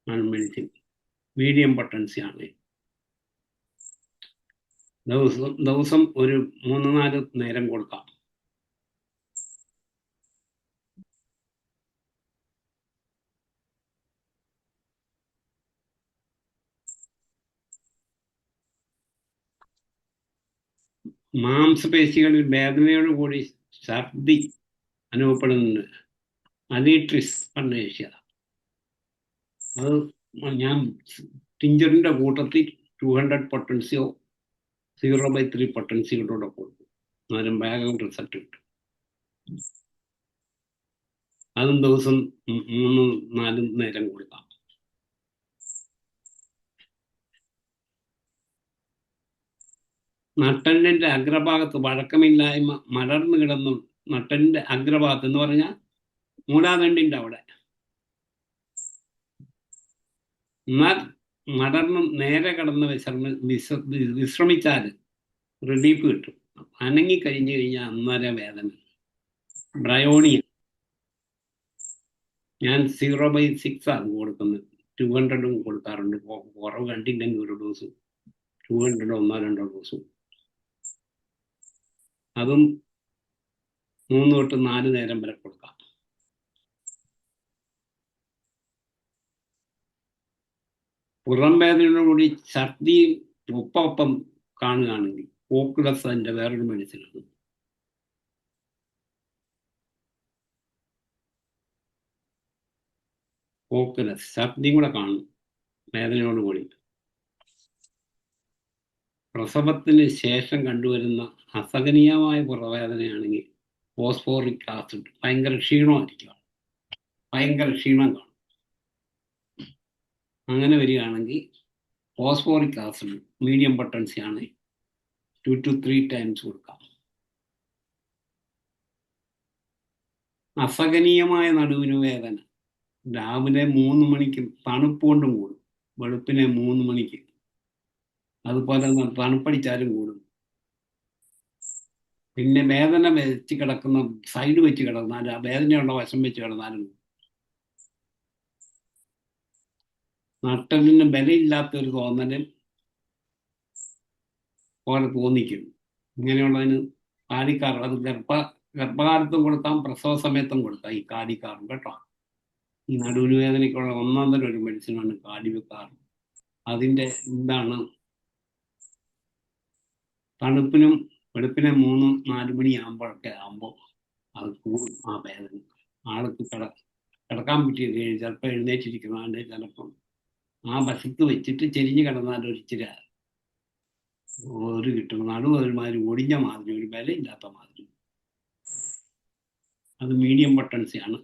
ആണ് മെഡിസിൻ, മീഡിയം പൊട്ടൻസി ആണ്. ദിവസം ഒരു 3-4 നേരം കൊടുക്കാം. മാംസപേശികളിൽ വേദനയോട് കൂടി ഛർദി അനുഭവപ്പെടുന്നുണ്ട്, അലീട്രിസ് പർണേഷ്യ. അത് ഞാൻ ടിഞ്ചറിന്റെ കൂട്ടത്തിൽ 200 പൊട്ടൻസിയോ 0/3 പൊട്ടൻസിയോടെ കൊടുക്കും. അന്നേരം വേഗം റിസൾട്ട് കിട്ടും. അതും ദിവസം 3-4 നേരം കൊടുക്കാം. നട്ടലിന്റെ അഗ്രഭാഗത്ത് വഴക്കമില്ലായ്മ മലർന്നു കിടന്നു, നട്ടലിന്റെ അഗ്രഭാഗത്ത് എന്ന് പറഞ്ഞാൽ മൂലാതണ്ടിന്റെ അവിടെ, എന്നാൽ മലർന്ന് നേരെ കിടന്ന് വിശ്രമിച്ചാൽ റിലീഫ് കിട്ടും. അനങ്ങി കഴിഞ്ഞു കഴിഞ്ഞാൽ അന്നേരം വേദന. ബ്രയോണിയ ഞാൻ 0/6 ആണ് കൊടുക്കുന്നത്. 200 കൊടുക്കാറുണ്ട്. കുറവ് കണ്ടില്ലെങ്കിൽ ഒരു ഡോസ് 200 1-2 ഡോസും. അതും 3 തൊട്ട് 4 നേരം വരെ കൊടുക്കാം. പുറം വേദനയോടുകൂടി ഛർദിയും ഒപ്പം കാണുകയാണെങ്കിൽ ഓക്കുലസ് അതിൻ്റെ വേറൊരു മെഡിസിനാണ്. ഓക്കുലസ് ഛർദിയും കൂടെ കാണും വേദനയോടുകൂടി. പ്രസവത്തിന് ശേഷം കണ്ടുവരുന്ന അസഹനീയമായ പുറവേദനയാണെങ്കിൽ ഫോസ്ഫോറിക് ആസിഡ് ഭയങ്കര ക്ഷീണമായിരിക്കും, ഭയങ്കര ക്ഷീണം കാണും. അങ്ങനെ വരികയാണെങ്കിൽ ഫോസ്ഫോറിക് ആസിഡ് മീഡിയം പൊട്ടൻസി ആണ് 2 to 3 times കൊടുക്കാം. അസഹനീയമായ നടുവിന് വേദന രാവിലെ 3 മണിക്ക് തണുപ്പ് കൊണ്ടും കൂടും, വെളുപ്പിനെ 3 മണിക്ക്. അതുപോലെ തണുപ്പടിച്ചാലും കൂടും. പിന്നെ വേദന വെച്ച് കിടക്കുന്ന സൈഡ് വെച്ച് കിടന്നാലും, ആ വേദനയുള്ള വശം വെച്ച് കിടന്നാലും, നട്ടലിന് ബലമില്ലാത്തൊരു തോന്നലും പോലെ തോന്നിക്കും. ഇങ്ങനെയുള്ളതിന് കാലിക്കാർ, അത് ഗർഭകാലത്തും കൊടുക്കാം, പ്രസവ സമയത്തും കൊടുക്കാം ഈ കാലിക്കാറും കേട്ടോ. ഈ നടുവിന് വേദനയ്ക്കുള്ള ഒന്നാന്തരം ഒരു മെഡിസിനാണ് കാലിക്കാർ. അതിൻ്റെ എന്താണ്, തണുപ്പിനും വെളുപ്പിനെ 3-4 മണിയാകുമ്പോഴൊക്കെ ആകുമ്പോൾ അത് കൂടും ആ വേദന. ആൾക്ക് കിടക്കാൻ പറ്റിയ ചിലപ്പോൾ എഴുന്നേറ്റിരിക്കുന്നതാണ്ട്, ചിലപ്പം ആ വശത്ത് വെച്ചിട്ട് ചെരിഞ്ഞ് കിടന്നാൽ ഒരിച്ചിരി ഒരു കിട്ടും. നടുവ് ഒരുമാതിരി ഒടിഞ്ഞ മാതിരി, ഒരു ബലമില്ലാത്ത മാതിരി. അത് മീഡിയം പൊട്ടൻസി ആണ്.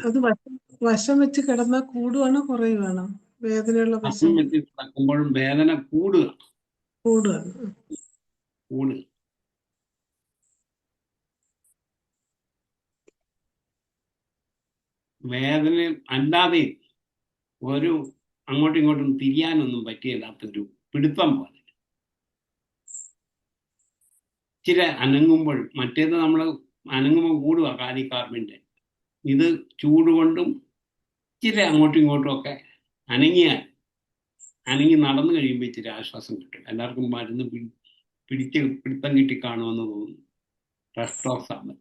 അത് വശം വെച്ച് കിടന്നാൽ കൂടുവാണോ കുറയുവാണോ വേദനയുള്ള വശം? വെച്ച് കിടക്കുമ്പോഴും വേദന കൂടുക. വേദന അല്ലാതെ ഒരു അങ്ങോട്ടും ഇങ്ങോട്ടും തിരിയാനൊന്നും പറ്റിയില്ലാത്തൊരു പിടുത്തം പോലെ. ഇച്ചിരി അനങ്ങുമ്പോൾ, മറ്റേത് നമ്മൾ അനങ്ങുമ്പോൾ കൂടുക കാലിക്കാർമിൻ്റെ, ഇത് ചൂട് കൊണ്ടും ഇച്ചിരി അങ്ങോട്ടും ഇങ്ങോട്ടും ഒക്കെ അനങ്ങി നടന്നു കഴിയുമ്പോൾ ഇച്ചിരി ആശ്വാസം കിട്ടും. എല്ലാവർക്കും മരുന്ന് പിടുത്തം കിട്ടി കാണുമെന്ന് തോന്നുന്നു. റെസ്ട്രോക്സാണ്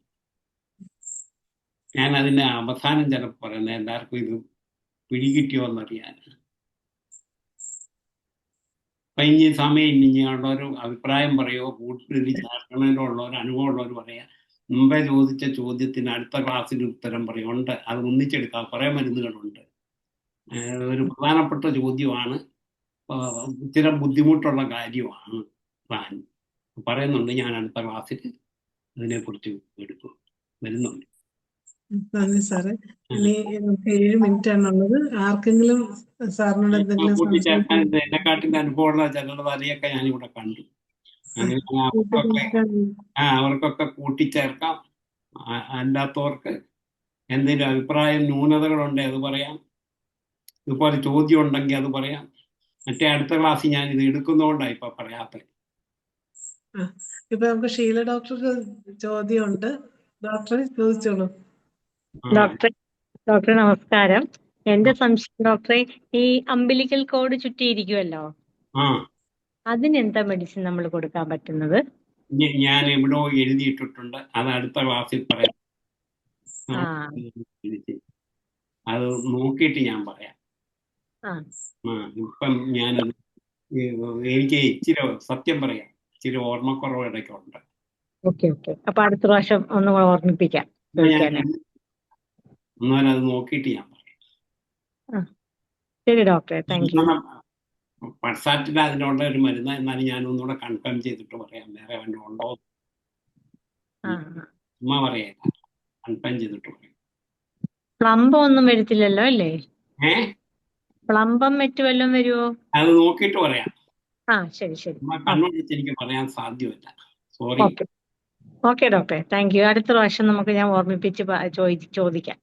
ഞാൻ അതിൻ്റെ അവസാനം ചിലപ്പോൾ പറയുന്നത്, എല്ലാവർക്കും ഇത് പിടികിട്ടിയോ എന്നറിയാൻ. അപ്പം ഇനി സമയം ഇനിയുള്ളൊരു അഭിപ്രായം പറയുമോ, കൂട്ടിൽ ചേർക്കണതിലുള്ളവർ അനുഭവമുള്ളവർ പറയാം. മുമ്പേ ചോദിച്ച ചോദ്യത്തിന് അടുത്ത ക്ലാസ്സിൽ ഉത്തരം പറയുന്നുണ്ട്. അത് ഒന്നിച്ചെടുക്കാം, കുറേ മരുന്നുകളുണ്ട്. ഒരു പ്രധാനപ്പെട്ട ചോദ്യമാണ്, ഇച്ചിരി ബുദ്ധിമുട്ടുള്ള കാര്യമാണ് പ്ലാൻ പറയുന്നുണ്ട്. ഞാൻ അടുത്ത ക്ലാസ്സിൽ അതിനെക്കുറിച്ച് വരുന്നുണ്ട്. നന്ദി സാറേ. ഇനി 7 മിനിറ്റ് ആണുള്ളത്. ആർക്കെങ്കിലും സാറിനോട് എന്തെങ്കിലും കൂട്ടിച്ചേർക്കാൻ എന്നെക്കാട്ടിന്റെ അനുഭവമുള്ള ചിലരുടെ തലയൊക്കെ ഞാനിവിടെ കണ്ടു. അവർക്കൊക്കെ കൂട്ടിച്ചേർക്കാം. അല്ലാത്തവർക്ക് എന്തെങ്കിലും അഭിപ്രായം ന്യൂനതകളുണ്ട് അത് പറയാം. ഇതുപോലെ ചോദ്യം ഉണ്ടെങ്കിൽ അത് പറയാം. മറ്റേ അടുത്ത ക്ലാസ്സിൽ ഞാൻ ഇത് എടുക്കുന്നതുകൊണ്ടാണ് ഇപ്പൊ പറയാത്തത്. ഇപ്പൊ നമുക്ക് ഷീല ഡോക്ടർക്ക് ചോദ്യമുണ്ട്. ഡോക്ടറെ ചോദിച്ചോളൂ. ഡോക്ടറെ നമസ്കാരം. എന്റെ സംശയം ഡോക്ടറെ, ഈ അംബിലിക്കൽ കോഡ് ചുറ്റിയിരിക്കുമല്ലോ, അതിനെന്താ മെഡിസിൻ നമ്മൾ കൊടുക്കാൻ പറ്റുന്നത്? ഞാൻ എവിടോ എഴുതിയിട്ടിട്ടുണ്ട്, അത് അടുത്ത ക്ലാസ്സിൽ പറയാം. അത് നോക്കിയിട്ട് ഞാൻ പറയാം. ഇപ്പം ഞാനത് എനിക്ക് ഇച്ചിരി സത്യം പറയാം, ഇച്ചിരി ഓർമ്മക്കുറവ് ഇടയ്ക്കുണ്ട്. അപ്പൊ അടുത്ത പ്രാവശ്യം ഒന്ന് ഓർമ്മിപ്പിക്കാം. എന്നാലും അത് നോക്കിയിട്ട് ഞാൻ പറയാം. ശരി ഡോക്ടറെ, താങ്ക് യു. പൾസാറ്റിൽ അതിനുള്ള ഒരു മരുന്ന്, എന്നാലും ഞാൻ ഒന്നുകൂടെ കൺഫേം ചെയ്തിട്ട് പറയാം വേറെ വല്ലതും ഉണ്ടോ. ചുമ്മാ പറയാ, കൺഫേം ചെയ്തിട്ട് പറയാം. പ്ലംബം ഒന്നും വരത്തില്ലല്ലോ അല്ലേ? പ്ലംബം മറ്റു വല്ലതും വരുമോ? അത് നോക്കിയിട്ട് പറയാം. ശരി. കണ്ണുപിടിച്ച് എനിക്ക് പറയാൻ സാധ്യമല്ല, സോറി. ഓക്കെ ഡോക്ടറെ, താങ്ക് യു. അടുത്ത പ്രാവശ്യം നമുക്ക് ഞാൻ ഓർമ്മിപ്പിച്ച് ചോദിക്കാം.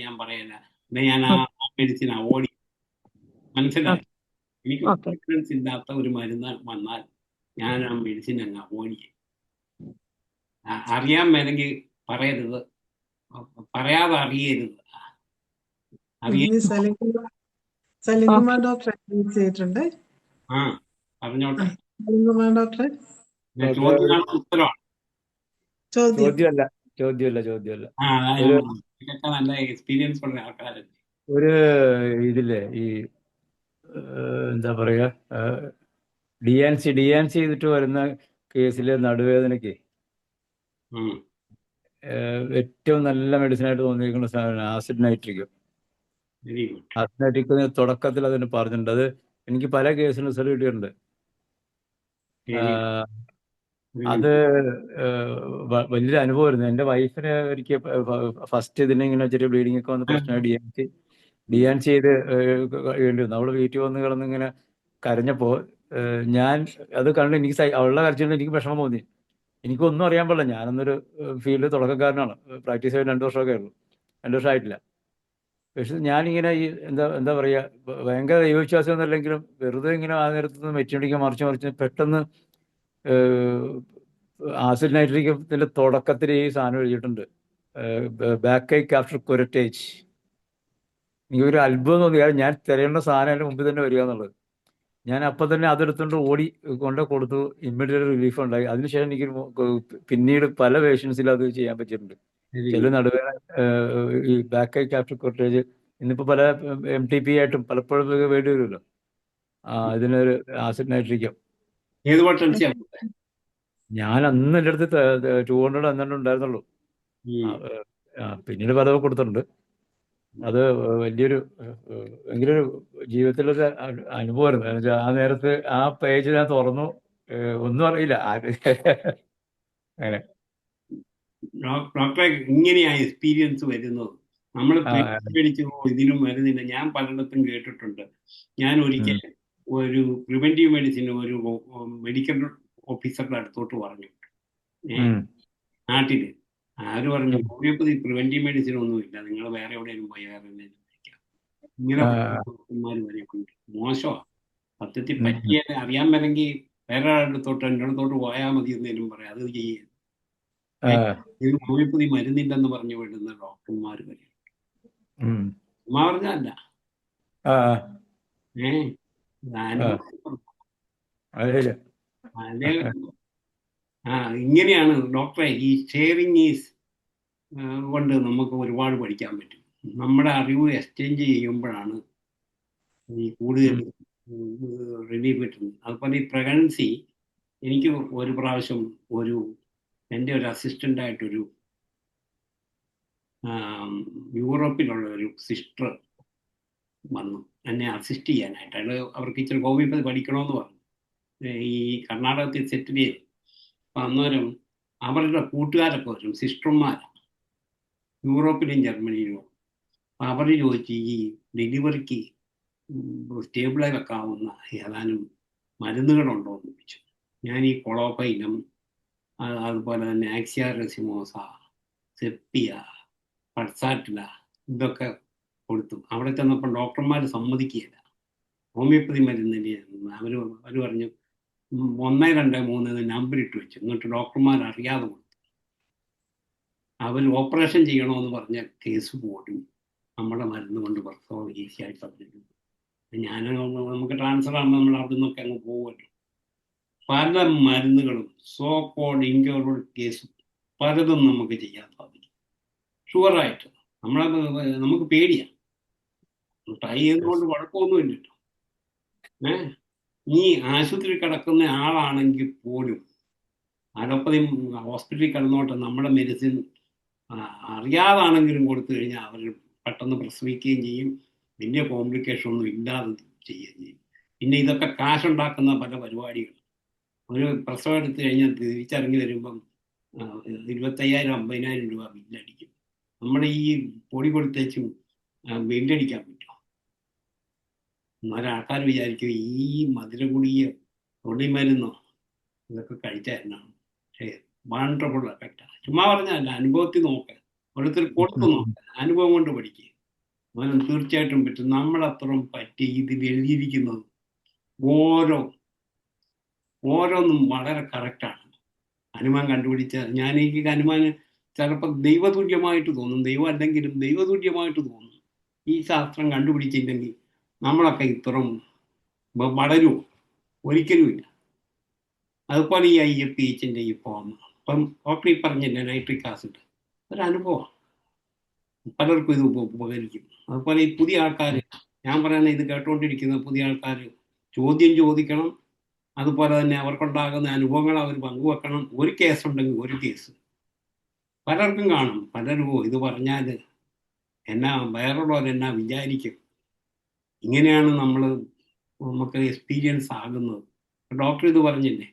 ഞാൻ പറയല, ഞാൻ ആ മെഡിസിൻ അവോയ്ഡ്, മനസ്സിലായി. എനിക്ക് കോൺഫിഡൻസ് ഇല്ലാത്ത ഒരു മരുന്ന് വന്നാൽ ഞാൻ ആ മെഡിസിൻ അങ്ങ് അവോയ്ഡ് ചെയ്യും. അറിയാൻ മേലെങ്കിൽ പറയരുത്, പറയാതെ അറിയരുത്. ഇനി അറിയാൻ സലിംകുമാർ ഡോക്ടർ ചെയ്തിട്ടുണ്ട്. ആ പറഞ്ഞോട്ടെ. സലിംകുമാർ ഡോക്ടർ ചോദ്യമാണ് ഉത്തരമാണ്. ചോദ്യം. ചോദ്യമല്ല. ആ അതാ ഞാൻ പറഞ്ഞത്. ഇതൊക്കെ നല്ല എക്സ്പീരിയൻസ് ഉള്ള ആൾക്കാരല്ലേ. ഒരു ഇതില്ലേ ഈ എന്താ പറയാ, ഡി ആൻ സി ചെയ്തിട്ട് വരുന്ന കേസിലെ നടുവേദനയ്ക്ക് ഉം. ഏറ്റവും നല്ല മെഡിസിൻ ആയിട്ട് തോന്നിയിരിക്കുന്ന സാധനമാണ് acid nitric. Very good. Acid nitric തുടക്കത്തിൽ അതിന് പറഞ്ഞിട്ടുണ്ട്. അത് എനിക്ക് പല കേസിലും റിസൾട്ട് കിട്ടിയിട്ടുണ്ട്. അത് വലിയൊരു അനുഭവമായിരുന്നു. എൻ്റെ വൈഫിന് ഒരിക്കൽ ഫസ്റ്റ് ഇതിനിങ്ങനെ ചെറിയ ബ്ലീഡിംഗ് ഒക്കെ വന്ന് പ്രശ്നമായി ഡി ആൻ സി ചെയ്ത് വേണ്ടി വന്നു. അവള് വീട്ടിൽ വന്ന് കിടന്നിങ്ങനെ കരഞ്ഞപ്പോൾ ഞാൻ അത് കണ്ട് എനിക്ക് അവളുടെ കരച്ചിൽ എനിക്ക് വിഷമം തോന്നി. എനിക്കൊന്നും അറിയാൻ പാടില്ല. ഞാനൊന്നൊരു ഫീൽഡ് തുടക്കക്കാരനാണ്. പ്രാക്ടീസ് ചെയ്ത് 2 വർഷമൊക്കെ ഉള്ളൂ, 2 വർഷം ആയിട്ടില്ല. പക്ഷെ ഞാനിങ്ങനെ ഈ എന്താ പറയുക, ഭയങ്കര ദൈവവിശ്വാസം ഒന്നുമല്ലെങ്കിലും വെറുതെ ഇങ്ങനെ ആ നേരത്ത് മെറ്റിനടിക്കാൻ മറിച്ച് പെട്ടെന്ന് ആസിഡ് നൈട്രിക്കത്തിന്റെ തുടക്കത്തിൽ ഈ സാധനം എഴുതിയിട്ടുണ്ട്, ബാക്ക് ഏക്ക് ആഫ്റ്റർ കൊരറ്റേജ്. എനിക്കൊരു അത്ഭുതം തോന്നി. കാരണം ഞാൻ തിരയേണ്ട സാധനം അതിന് മുമ്പിൽ തന്നെ വരിക എന്നുള്ളത്. ഞാൻ അപ്പം തന്നെ അതെടുത്തുകൊണ്ട് ഓടി കൊടുത്തു. ഇമ്മീഡിയറ്റ് റിലീഫ് ഉണ്ടായി. അതിനുശേഷം എനിക്ക് പിന്നീട് പല പേഷ്യൻസിലും അത് ചെയ്യാൻ പറ്റിയിട്ടുണ്ട്. ചില നടുവേദന ഈ ബാക്ക് ഏക്ക് ആഫ്റ്റർ കൊരറ്റേജ് ഇന്നിപ്പോൾ പല MTP ആയിട്ടും പലപ്പോഴും വേണ്ടി വരുമല്ലോ. ഇതിനൊരു ആസിഡ് നൈട്രിക്കം. ഏത് പൊട്ടൻസിയാണ്? ഞാൻ അന്ന് എൻ്റെ അടുത്ത് 200 അന്നെ ഉണ്ടായിരുന്നുള്ളൂ. പിന്നീട് പലതും കൊടുത്തിട്ടുണ്ട്. അത് വലിയൊരു ഭയങ്കര ഒരു ജീവിതത്തിലൊരു അനുഭവമായിരുന്നു. എന്നുവെച്ചാൽ ആ നേരത്ത് ആ പേജ് ഞാൻ തുറന്നു, ഒന്നും അറിയില്ല. അങ്ങനെ ഡോക്ടറെ ഇങ്ങനെയാ എക്സ്പീരിയൻസ് വരുന്നത്. നമ്മൾ പേടിച്ചു ഇതിനും വരുന്നില്ല. ഞാൻ പലയിടത്തും കേട്ടിട്ടുണ്ട്. ഞാൻ ഒരിക്കൽ ഒരു പ്രിവെന്റീവ് മെഡിസിൻ ഒരു മെഡിക്കൽ ഓഫീസറുടെ അടുത്തോട്ട് പറഞ്ഞു, നാട്ടില്. ആര് പറഞ്ഞു, ഹോമിയോപ്പതി പ്രിവെന്റീവ് മെഡിസിൻ ഒന്നുമില്ല, നിങ്ങൾ വേറെ എവിടെയെങ്കിലും പോയി വേറെ എന്തെങ്കിലും കഴിക്കാം. ഇങ്ങനെ ഡോക്ടർമാർ വരെയുണ്ട്. മോശമാണ് സത്യത്തിൽ. പറ്റിയ അറിയാൻ പറ്റെങ്കിൽ വേറെ അടുത്തോട്ട് എൻ്റെ അടുത്തോട്ട് പോയാൽ മതി എന്നേലും പറയാം. അത് ചെയ്യേ ഹോമിയോപ്പതി മരുന്നില്ലെന്ന് പറഞ്ഞു വിടുന്ന ഡോക്ടർമാർ വരെ. ഉമ്മ പറഞ്ഞല്ല. ഇങ്ങനെയാണ് ഡോക്ടറെ. ഈ ഷെയറിങ് ഈസ് കൊണ്ട് നമുക്ക് ഒരുപാട് പഠിക്കാൻ പറ്റും. നമ്മുടെ അറിവ് എക്സ്ചേഞ്ച് ചെയ്യുമ്പോഴാണ് ഈ കൂടുതൽ റിലീഫ് കിട്ടുന്നത്. അതുപോലെ ഈ പ്രഗ്നൻസി, എനിക്ക് ഒരു പ്രാവശ്യം എൻ്റെ ഒരു അസിസ്റ്റൻ്റായിട്ടൊരു യൂറോപ്പിലുള്ള ഒരു സിസ്റ്റർ വന്നു എന്നെ അസിസ്റ്റ് ചെയ്യാനായിട്ട്. അയാൾ അവർക്ക് ഇച്ചിരി ഹോമിയോപ്പതി പഠിക്കണമെന്ന് പറഞ്ഞു. ഈ കർണാടകത്തിൽ സെറ്റിൽ ചെയ്തു. അപ്പം അന്നേരം അവരുടെ കൂട്ടുകാരൊക്കെ വരും, സിസ്റ്റർമാരാണ്, യൂറോപ്പിലും ജർമ്മനിയിലും. അപ്പം അവർ ചോദിച്ചു ഈ ഡെലിവറിക്ക് സ്റ്റേബിളായി വെക്കാവുന്ന ഏതാനും മരുന്നുകളുണ്ടോ എന്ന് ചോദിച്ചു. ഞാൻ ഈ കൊളോഫൈനം, അതുപോലെ തന്നെ ആക്സിയ റെസിമോസ, സെപ്പിയ, പൾസാറ്റില ഇതൊക്കെ കൊടുത്തു. അവിടെ ചെന്നപ്പോൾ ഡോക്ടർമാർ സമ്മതിക്കുകയില്ല ഹോമിയോപ്പതി മരുന്നിന്. അവർ പറഞ്ഞു 1, 2, 3 നമ്പർ ഇട്ട് വെച്ചു. എന്നിട്ട് ഡോക്ടർമാർ അറിയാതെ കൊടുത്തു. അവർ ഓപ്പറേഷൻ ചെയ്യണമെന്ന് പറഞ്ഞ കേസ് പോലും നമ്മുടെ മരുന്ന് കൊണ്ട് പ്രസവം ഈസിയായിട്ട് സംഭവിക്കുന്നു. നമുക്ക് ട്രാൻസ്ഫർ ആകുമ്പോൾ നമ്മൾ അവിടെ നിന്നൊക്കെ അങ്ങ് പോകുമല്ലോ. പല മരുന്നുകളും സോ കോൾഡ് ഇൻക്യൂറബിൾ കേസും പലതും നമുക്ക് ചെയ്യാൻ സാധിക്കും ഷുവറായിട്ട്. നമുക്ക് പേടിയാണ്. ട്രൈ ചെയ്തുകൊണ്ട് കുഴപ്പമൊന്നുമില്ലല്ലോ. ഈ ആശുപത്രിയിൽ കിടക്കുന്ന ആളാണെങ്കിൽ പോലും അലോപ്പതി ഹോസ്പിറ്റലിൽ കിടന്നോട്ടെ, നമ്മുടെ മെഡിസിൻ അറിയാതാണെങ്കിലും കൊടുത്തു കഴിഞ്ഞാൽ അവർ പെട്ടെന്ന് പ്രസവിക്കുകയും ചെയ്യും. വലിയ കോംപ്ലിക്കേഷൻ ഒന്നും ഇല്ലാതെ ചെയ്യുകയും ചെയ്യും. പിന്നെ ഇതൊക്കെ കാശുണ്ടാക്കുന്ന പല പരിപാടികൾ. ഒരു പ്രസവം എടുത്തു കഴിഞ്ഞാൽ തിരിച്ചിറങ്ങി വരുമ്പം 25,000 50,000 രൂപ ബില്ലടിക്കും. നമ്മുടെ ഈ പൊടി കൊടുത്തേച്ചും ബില്ലടിക്കാൻ പറ്റുമോ? എന്നാലും ആൾക്കാർ വിചാരിക്കും ഈ മധുരഗുളിക തൊടിമരുന്നോ ഇതൊക്കെ കഴിച്ചായിരുന്നാണ്. പക്ഷേ വണ്ടർഫുൾ എഫക്റ്റാണ്. ചുമ്മാ പറഞ്ഞല്ല, അനുഭവത്തിൽ നോക്കുക, ഓരോരുത്തർ കൊടുത്തു നോക്കുക, അനുഭവം കൊണ്ട് പഠിക്കുക. അങ്ങനെ തീർച്ചയായിട്ടും പറ്റും. നമ്മളത്രയും പറ്റി ഇതിൽ എഴുതിയിരിക്കുന്നത് ഓരോന്നും വളരെ കറക്റ്റാണ്. ഹനുമാൻ കണ്ടുപിടിച്ച എനിക്ക് ഹനുമാന് ചിലപ്പോൾ ദൈവതുല്യമായിട്ട് തോന്നും, ദൈവം അല്ലെങ്കിലും ദൈവതുല്യമായിട്ട് തോന്നും. ഈ ശാസ്ത്രം കണ്ടുപിടിച്ചില്ലെങ്കിൽ നമ്മളൊക്കെ ഇത്രയും വളരുമോ? ഒരിക്കലുമില്ല. അതുപോലെ ഈ IFPHന്റെ ഈ ഫോം, ഇപ്പം ഡോക്ടർ ഈ പറഞ്ഞില്ല നൈട്രിക് ആസിഡ്, ഒരനുഭവം പലർക്കും ഇത് ഉപകരിക്കും. അതുപോലെ ഈ പുതിയ ആൾക്കാർ, ഞാൻ പറയുന്നത് ഇത് കേട്ടുകൊണ്ടിരിക്കുന്ന പുതിയ ആൾക്കാർ ചോദ്യം ചോദിക്കണം. അതുപോലെ തന്നെ അവർക്കുണ്ടാകുന്ന അനുഭവങ്ങൾ അവർ പങ്കുവെക്കണം. ഒരു കേസുണ്ടെങ്കിൽ ഒരു കേസ് പലർക്കും കാണും. പലരും ഇത് പറഞ്ഞാൽ വേറുള്ളവരെന്നാ വിചാരിക്കും, ഇങ്ങനെയാണ് നമുക്ക് എക്സ്പീരിയൻസ് ആകുന്നത്. ഡോക്ടർ ഇത് പറഞ്ഞില്ലേ,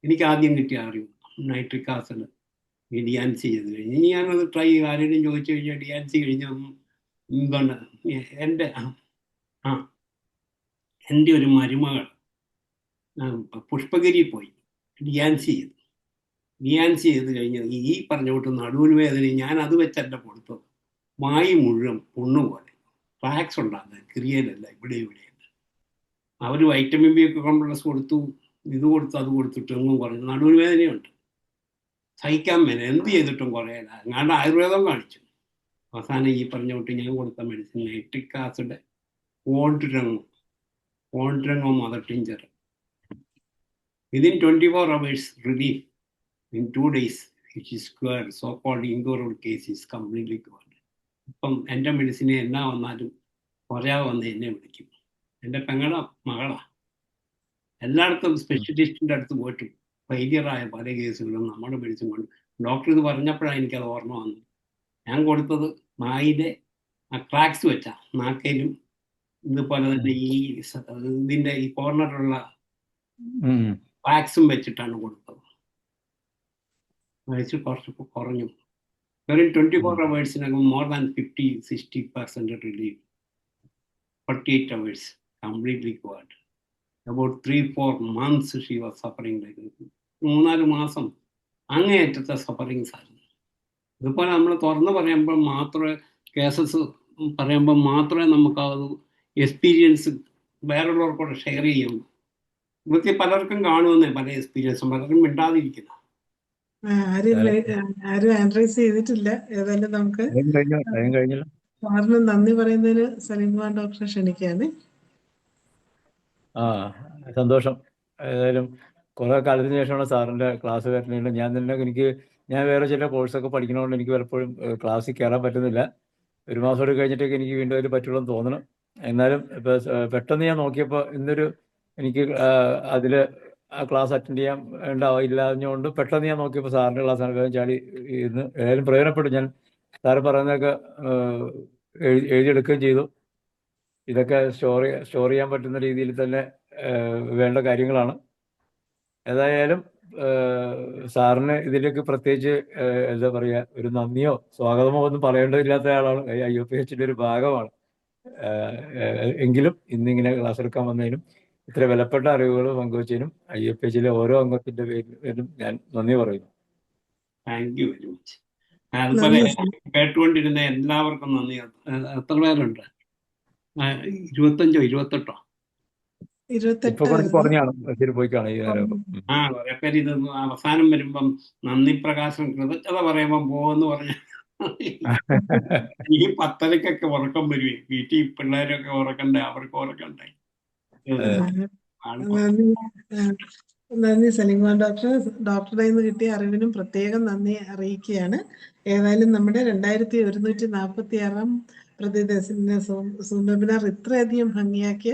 എനിക്ക് ആദ്യം കിട്ടിയ അറിവ് നൈട്രിക് ആസിഡ് ഈ DNC ചെയ്ത് കഴിഞ്ഞ് ഇനി ഞാനത് ട്രൈ ചെയ്യും. ആരെങ്കിലും ചോദിച്ചു കഴിഞ്ഞാൽ DNC കഴിഞ്ഞ എന്താണ് എൻ്റെ ഒരു മരുമകൾ പുഷ്പഗിരി പോയി DNC ചെയ്ത് കഴിഞ്ഞ് ഈ പറഞ്ഞ തൊട്ട് നടുവിന് വേദന ഞാൻ അത് വെച്ചല്ല കൊടുത്തത്. വായി മുഴുവൻ പുണ്ണുപോലെ ഫ്ലാക്സ് ഉണ്ടാകുന്നത് ക്രിയയിലല്ല, ഇവിടെയല്ല. അവർ വൈറ്റമിൻ B ഒക്കെ കോംപ്ലക്സ് കൊടുത്തു, ഇത് കൊടുത്തു, അത് കൊടുത്തിട്ട് എങ്ങും കുറഞ്ഞു. നടുവിന് വേദനയുണ്ട്, സഹിക്കാൻ മേല, എന്ത് ചെയ്തിട്ടും കുറയല. അങ്ങാണ്ട് ആയുർവേദം കാണിച്ചു. അവസാനം ഈ പറഞ്ഞ തൊട്ട് ഞാൻ കൊടുത്ത മെഡിസിൻ നൈട്രിക് ആസിഡ് ഓൺട്രങ്ങോ mother tincture within 24 hours relief. In 2 days it is cured. So-called incurable case is completely cured. ഇപ്പം എൻ്റെ മെഡിസിനെ എന്നാ വന്നാലും കുറയാതെ വന്ന് എന്നെ വിളിക്കും. എൻ്റെ മകളാ. എല്ലായിടത്തും സ്പെഷ്യലിസ്റ്റിൻ്റെ അടുത്ത് പോയിട്ട് ഫെയിലിയറായ പല കേസുകളും നമ്മുടെ മെഡിസിൻ കൊണ്ട്. ഡോക്ടർ ഇത് പറഞ്ഞപ്പോഴാണ് എനിക്കത് ഓർമ്മ വന്നത്. ഞാൻ കൊടുത്തത് നായിലെ ക്രാക്സ് വെച്ചാ, നാക്കയിലും ഇതുപോലെ തന്നെ ഇതിൻ്റെ ഈ കോർണറിലുള്ള ക്രാക്സും വെച്ചിട്ടാണ് കൊടുത്തത്. കുറച്ച് കുറഞ്ഞു. വെറും 24 hours more than 50-60% relief. 48 hours completely cured. About 3-4 months she was suffering like this. 3-4 മാസം അങ്ങേയറ്റത്തെ സഫറിങ്സ് ആയിരുന്നു. ഇതുപോലെ നമ്മൾ തുറന്ന് പറയുമ്പോൾ മാത്രമേ കേസസ് പറയുമ്പോൾ മാത്രമേ നമുക്കത് എക്സ്പീരിയൻസ് വേറുള്ളവർക്കൂടെ ഷെയർ ചെയ്യുള്ളൂ. ഇതൊക്കെ പലർക്കും കാണുമെന്നേ, പല എക്സ്പീരിയൻസും പലരും മിണ്ടാതിരിക്കുന്നു. ആരും ആൻഡ്രൈസ് ചെയ്തിട്ടില്ല. ഏതായാലും നമുക്ക് സാറിന് നന്ദി പറയുന്നതിന് സലീംഖാൻ ഡോക്ടറെ ക്ഷണിക്കുകയാണ്. സന്തോഷം. ഏതായാലും കുറെ കാലത്തിന് ശേഷമാണ് സാറിന്റെ ക്ലാസ് വരുന്നത്. ഞാൻ വേറെ ചില കോഴ്സൊക്കെ പഠിക്കണോണ്ട് എനിക്ക് പലപ്പോഴും ക്ലാസ്സിൽ കയറാൻ പറ്റുന്നില്ല. ഒരു മാസം കഴിഞ്ഞിട്ടൊക്കെ എനിക്ക് വീണ്ടും അതിൽ പറ്റുള്ളൂ എന്ന് തോന്നണം. എന്നാലും ഇപ്പൊ പെട്ടെന്ന് ഞാൻ നോക്കിയപ്പോൾ എനിക്ക് അതിൽ ആ ക്ലാസ് അറ്റൻഡ് ചെയ്യാൻ ഇല്ലാഞ്ഞുകൊണ്ട് പെട്ടെന്ന് ഞാൻ നോക്കിയപ്പോൾ സാറിന്റെ ക്ലാസ് ചാടി ഇന്ന് ഏതായാലും പ്രയോജനപ്പെട്ടു. ഞാൻ സാറ് പറയുന്നതൊക്കെ എഴുതിയെടുക്കുകയും ചെയ്തു. ഇതൊക്കെ സ്റ്റോർ ചെയ്യാൻ പറ്റുന്ന രീതിയിൽ തന്നെ വേണ്ട കാര്യങ്ങളാണ്. ഏതായാലും സാറിന് ഇതിലേക്ക് പ്രത്യേകിച്ച് എന്താ പറയുക, ഒരു നന്ദിയോ സ്വാഗതമോ ഒന്നും പറയേണ്ടതില്ലാത്ത ആളാണ്. IFPHന്റെ ഒരു ഭാഗമാണ്. എങ്കിലും ഇന്നിങ്ങനെ ക്ലാസ് എടുക്കാൻ വന്നതിനും ഇത്ര വിലപ്പെട്ട അറിവുകൾ പങ്കുവച്ചതിനും IFPHലെ ഓരോ അംഗത്തിന്റെ പേരിലും ഞാൻ നന്ദി പറയുന്നു. Thank you very much. അതുപോലെ കേട്ടുകൊണ്ടിരുന്ന എല്ലാവർക്കും നന്ദി. എത്ര പേരുണ്ട്? 25-28 ഇപ്പൊ കുറഞ്ഞാണ് പോയി കാണാം. കുറെ പേര് ഇത് അവസാനം വരുമ്പം നന്ദി പ്രകാശം കൃതജ്ഞത പറയുമ്പം പോവെന്ന് പറഞ്ഞ ഈ 10:30 ഉറക്കം വരുവേ. വീട്ടിൽ പിള്ളേരൊക്കെ ഉറക്കണ്ടേ, അവർക്ക് ഉറക്കണ്ടേ. നന്ദി സലീംഖാൻ ഡോക്ടർ. ഡോക്ടറുടെ നിന്ന് കിട്ടിയ അറിവിനും പ്രത്യേകം നന്ദി അറിയിക്കുകയാണ്. ഏതായാലും നമ്മുടെ 2146 പ്രതിദിന സൂം വെബിനാർ ഇത്രയധികം ഭംഗിയാക്കിയ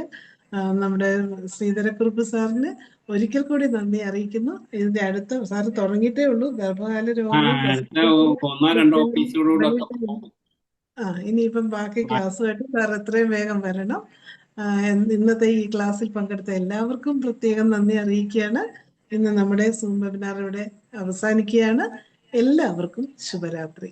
നമ്മുടെ ശ്രീധരക്കുറുപ്പ് സാറിന് ഒരിക്കൽ കൂടി നന്ദി അറിയിക്കുന്നു. ഇതിന്റെ അടുത്ത സാറ് തുടങ്ങിയിട്ടേ ഉള്ളൂ. ഗർഭകാല രോഗങ്ങൾ ഇനിയിപ്പം ബാക്കി ക്ലാസ്സുമായിട്ട് സാർ എത്രയും വേഗം വരണം. ഇന്നത്തെ ഈ ക്ലാസ്സിൽ പങ്കെടുത്ത എല്ലാവർക്കും പ്രത്യേകം നന്ദി അറിയിക്കുകയാണ്. ഇന്ന് നമ്മുടെ സൂം വെബിനാർ ഇവിടെ അവസാനിക്കുകയാണ്. എല്ലാവർക്കും ശുഭരാത്രി.